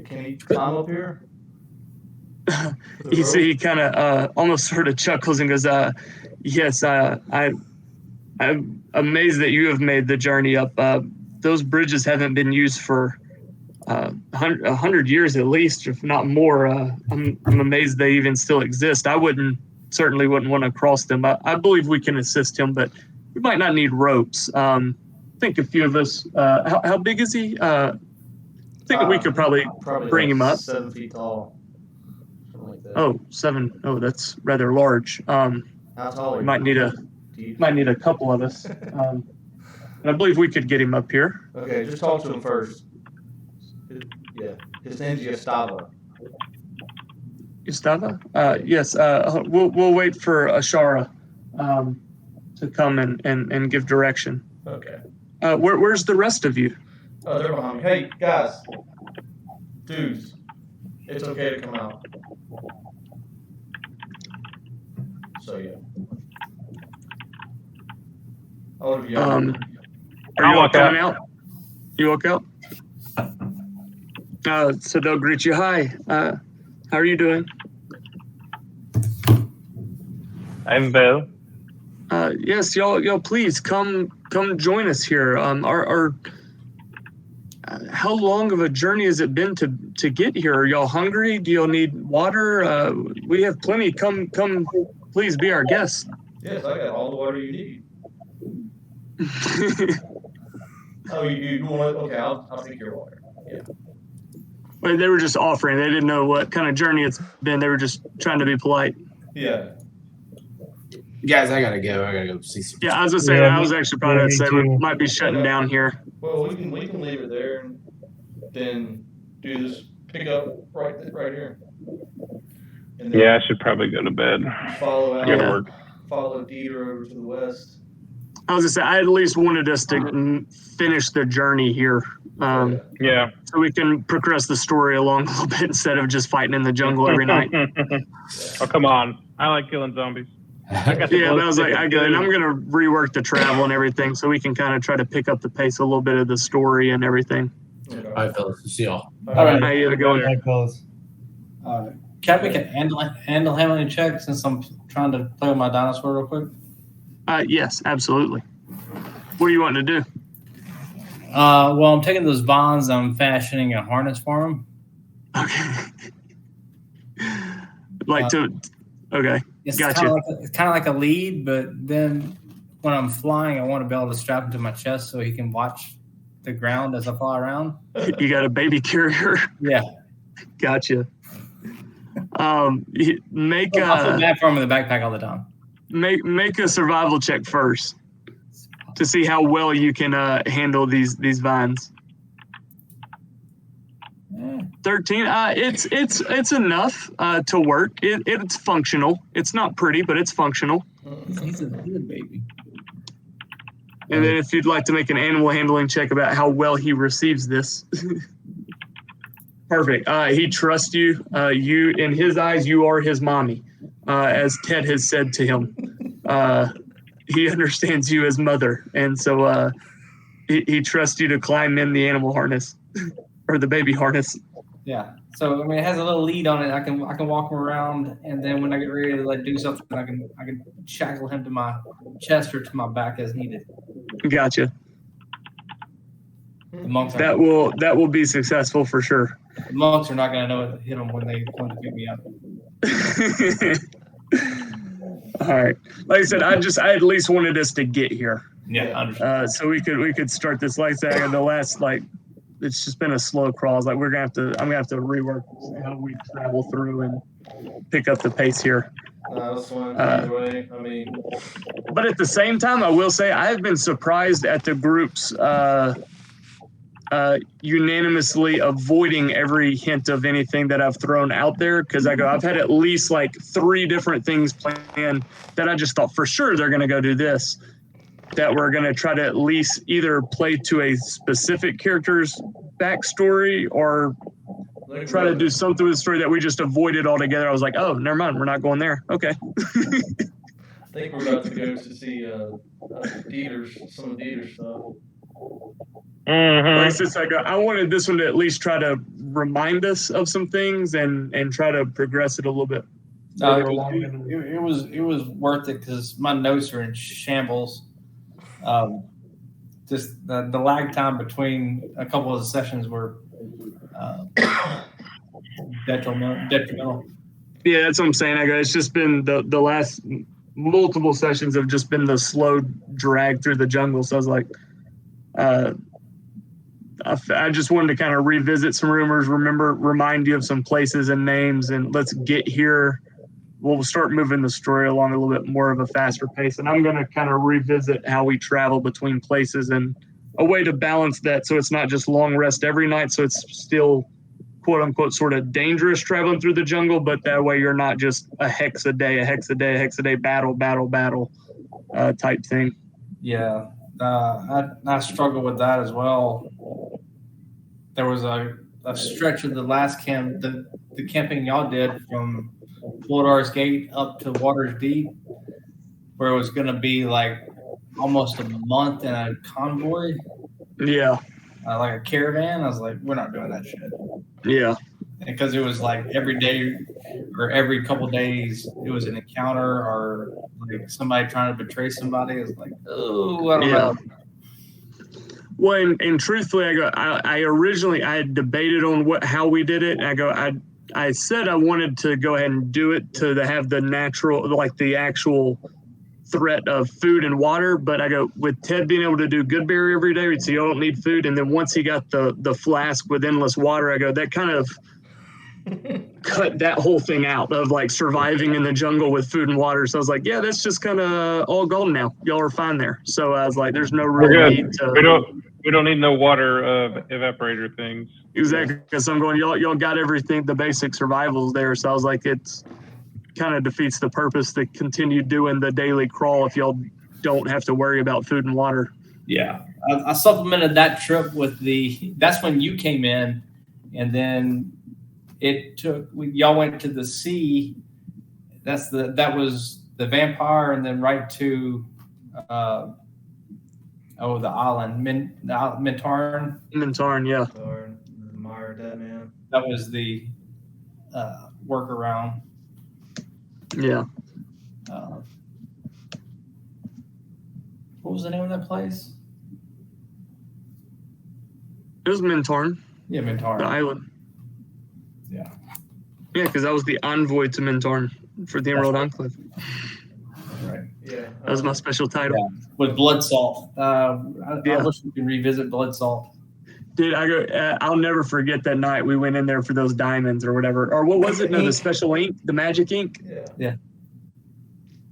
Can he climb up here? He kind of almost sort of chuckles and goes, "Yes, I'm amazed that you have made the journey up. Those bridges haven't been used for 100 years at least, if not more. I'm amazed they even still exist. I certainly wouldn't want to cross them. I believe we can assist him, but we might not need ropes. I think a few of us. How big is he? I think we could probably bring like him up. 7 feet tall. Something like that. Oh, 7. Oh, that's rather large. How tall are you? Might need a couple of us. And I believe we could get him up here. Okay, just talk to him first. Yeah, his name's Yastava. Gustava? Yes. We'll wait for Ashara to come and give direction. Okay. Where's the rest of you? Oh, they're behind me. Hey, guys. Dudes. It's okay to come out. So, yeah. All of you. Are you all coming out? You walk out? So they'll greet you. Hi. How are you doing? I'm well. Yes, y'all, please come join us here. How long of a journey has it been to get here? Are y'all hungry? Do y'all need water? We have plenty. Come, please be our guest. Yes, I got all the water you need. Oh, you want to? Okay, I'll take your water. Yeah. Well, they were just offering. They didn't know what kind of journey it's been. They were just trying to be polite. Yeah. Guys, I gotta go see some. Yeah, I was gonna say I was actually probably gonna say we might be shutting down here. Well, we can leave it there and then do this pickup right here. And then Yeah, I should probably go to bed. follow out. Yeah. Follow Dieter over to the west. I was gonna say I at least wanted us to finish the journey here, Yeah. so we can progress the story along a little bit instead of just fighting in the jungle every night. Oh, come on. I like killing zombies. Yeah, but I was like, I get it. I'm gonna rework the travel and everything, so we can kind of try to pick up the pace a little bit of the story and everything. Okay. All right, fellas. See y'all. All right. How you going? Hey, fellas. Can I make an handle handling check since I'm trying to play with my dinosaur real quick? Yes, absolutely. What do you want to do? Well, I'm taking those bonds. I'm fashioning a harness for them. Okay. Okay. It's Gotcha. kind of like a lead, but then when I'm flying, I want to be able to strap him to my chest so he can watch the ground as I fly around. You got a baby carrier. Yeah. Gotcha. Make I feel bad for him in the backpack all the time. Make a survival check first to see how well you can handle these vines. 13. It's enough to work. It's functional. It's not pretty, but it's functional. He's a baby. And then if you'd like to make an animal handling check about how well he receives this. Perfect. He trusts you. You, in his eyes, you are his mommy, as Ted has said to him. He understands you as mother, and so he trusts you to climb in the animal harness or the baby harness. Yeah. So I mean, it has a little lead on it. I can walk him around, and then when I get ready to like do something, I can shackle him to my chest or to my back as needed. Gotcha. The monks are That will be successful for sure. the monks are not going to know what to hit them when they come to pick me up. All right. Like I said, I at least wanted us to get here. Yeah, I understand. So we could start this. Like I said, the last it's just been a slow crawl. Like I'm gonna have to rework how we travel through and pick up the pace here. That's one either way. I mean, But at the same time, I will say I have been surprised at the group's unanimously avoiding every hint of anything that I've thrown out there, because I've had at least like 3 different things planned that I just thought for sure they're going to go do this, that we're going to try to at least either play to a specific character's backstory or try to do something with the story that we just avoided altogether. I was like, oh, never mind, we're not going there. Okay. I think we're about to go to see some of Dieter's stuff. Like since I wanted this one to at least try to remind us of some things and try to progress it a little bit. It was worth it because my notes are in shambles. Just the lag time between a couple of the sessions were detrimental. Yeah, that's what I'm saying. It's just been the last multiple sessions have just been the slow drag through the jungle. So I was like, I just wanted to kind of revisit some rumors, remind you of some places and names, and let's get here. We'll start moving the story along a little bit more of a faster pace. And I'm going to kind of revisit how we travel between places and a way to balance that so it's not just long rest every night. So it's still, quote unquote, sort of dangerous traveling through the jungle, but that way you're not just a hex a day, battle type thing. Yeah. I struggle with that as well. There was a stretch of the last camp, the camping y'all did from Floridar's Gate up to Water's Deep, where it was going to be like almost a month in a convoy. Yeah. Like a caravan. I was like, we're not doing that shit. Yeah. Because it was like every day or every couple of days, it was an encounter or like somebody trying to betray somebody. It's like, oh, I don't know. Well, and truthfully, I originally had debated on how we did it. I said I wanted to go ahead and do it to have the natural, like the actual threat of food and water. But with Ted being able to do Goodberry every day, so you don't need food. And then once he got the flask with endless water, that kind of cut that whole thing out of like surviving in the jungle with food and water. So I was like, yeah, that's just kind of all gone now. Y'all are fine there. So I was like, there's no real need to. We don't need no water evaporator things. Exactly, because I'm going, y'all got everything, the basic survivals there. So I was like, it's kind of defeats the purpose to continue doing the daily crawl if y'all don't have to worry about food and water. Yeah, I supplemented that trip with that's when you came in, and then y'all went to the sea. That was the vampire, and then right to the island, Mintarn. Mintarn, yeah. Mire Dead Man. That was the workaround. Yeah. What was the name of that place? It was Mintarn. Yeah, Mintarn. The island. Yeah. Yeah, because that was the envoy to Mintarn for the Emerald Enclave. Right. Yeah. That was my special title. Yeah. With Blood Salt. I wish we could revisit Blood Salt. Dude, I'll never forget that night we went in there for those diamonds or whatever. Or what was it? No, the special ink, the magic ink. Yeah.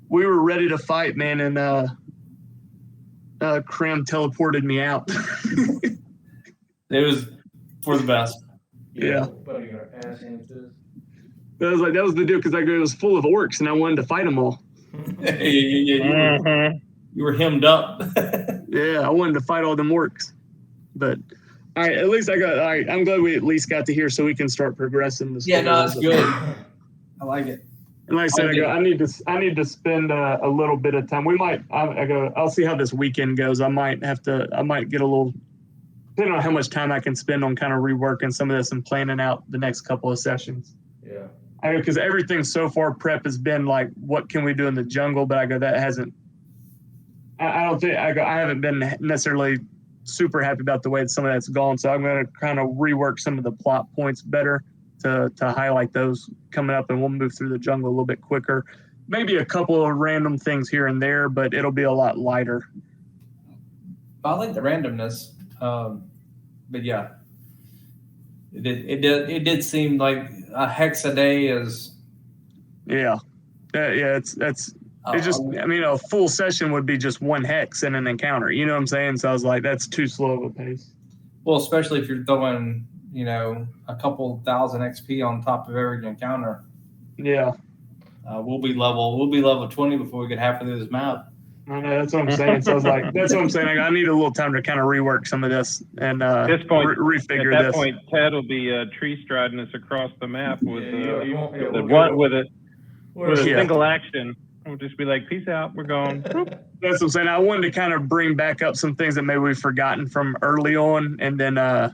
We were ready to fight, man, and Cram teleported me out. It was for the best. Yeah. Putting our ass into That was the deal, because it was full of orcs and I wanted to fight them all. You were hemmed up. Yeah, I wanted to fight all them orcs. But all right, at least I'm glad we at least got to here so we can start progressing this. Yeah, no, that's good. I like it. And like I said, I need to spend a little bit of time. I'll see how this weekend goes. I might get a little depending on how much time I can spend on kind of reworking some of this and planning out the next couple of sessions. Yeah. Because everything so far prep has been like, what can we do in the jungle? But I go, that hasn't. I don't think I haven't been necessarily super happy about the way that some of that's gone. So I'm going to kind of rework some of the plot points better to highlight those coming up, and we'll move through the jungle a little bit quicker. Maybe a couple of random things here and there, but it'll be a lot lighter. I like the randomness, but yeah, it did seem like a hex a day is. Yeah, it's just. I mean, a full session would be just one hex and an encounter. You know what I'm saying? So I was like, that's too slow of a pace. Well, especially if you're throwing, a couple thousand XP on top of every encounter. Yeah. We'll be level 20 before we get halfway through this map. I know, that's what I'm saying. So I was like, that's what I'm saying. I need a little time to kind of rework some of this and this point, refigure at that this. point, Ted will be tree striding us across the map with you won't be able to with a Yeah. single action. We'll just be like, peace out, we're going. That's what I'm saying. I wanted to kind of bring back up some things that maybe we've forgotten from early on, and then I'll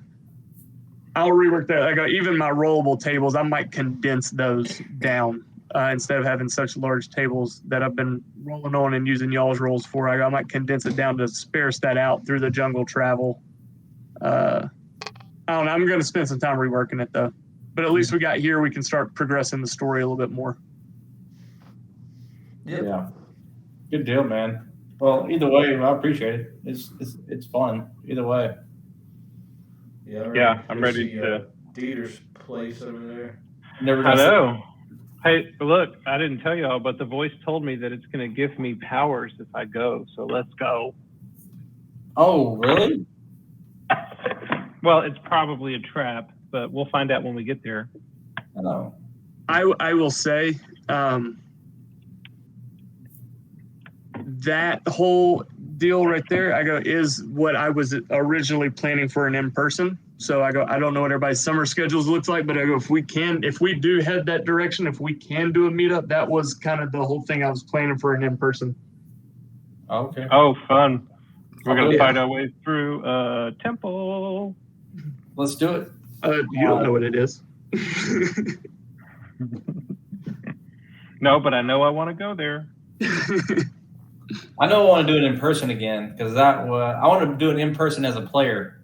rework that. Like even my rollable tables, I might condense those down instead of having such large tables that I've been rolling on and using y'all's rolls for. I might condense it down to sparse that out through the jungle travel. I don't know. I'm going to spend some time reworking it though. But at least we got here. We can start progressing the story a little bit more. Yep. Yeah. Good deal, man. Well, either way, I appreciate it. It's fun. Either way. Yeah, I'm ready to. Dieter's place over there. Never I gonna know. Hey, look, I didn't tell y'all, but the voice told me that it's going to give me powers if I go. So let's go. Oh, really? Well, it's probably a trap, but we'll find out when we get there. Oh. I will say that whole deal right there, I go, is what I was originally planning for an in-person. So I go, I don't know what everybody's summer schedules looks like, but I go, if we do head that direction, if we can do a meetup, that was kind of the whole thing I was planning for an in-person. Okay. Oh, fun. We're going to Yeah. find our way through a temple. Let's do it. You don't know what it is. No, but I know I want to go there. I know I want to do it in person again because I want to do it in person as a player.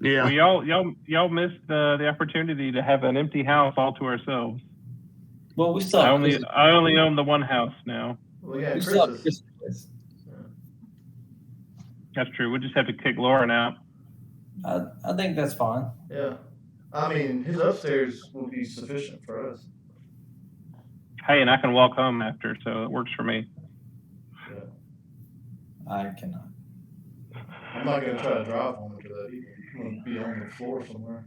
Yeah. Well, y'all missed the opportunity to have an empty house all to ourselves. Well, we still I have only own the one house now. Well, yeah, we still have Chris's. Chris's. That's true. We'll just have to kick Lauren out. I think that's fine. Yeah. I mean, his upstairs will be sufficient for us. Hey, and I can walk home after, so it works for me. Yeah. I cannot. I'm not going to try to drive home to that either. I'm going to be on the floor somewhere.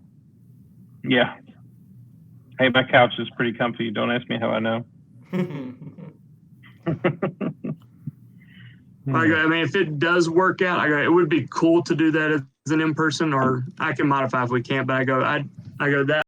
Yeah. Hey, my couch is pretty comfy. Don't ask me how I know. I mean, if it does work out, it would be cool to do that as an in-person, or I can modify if we can't. But I go that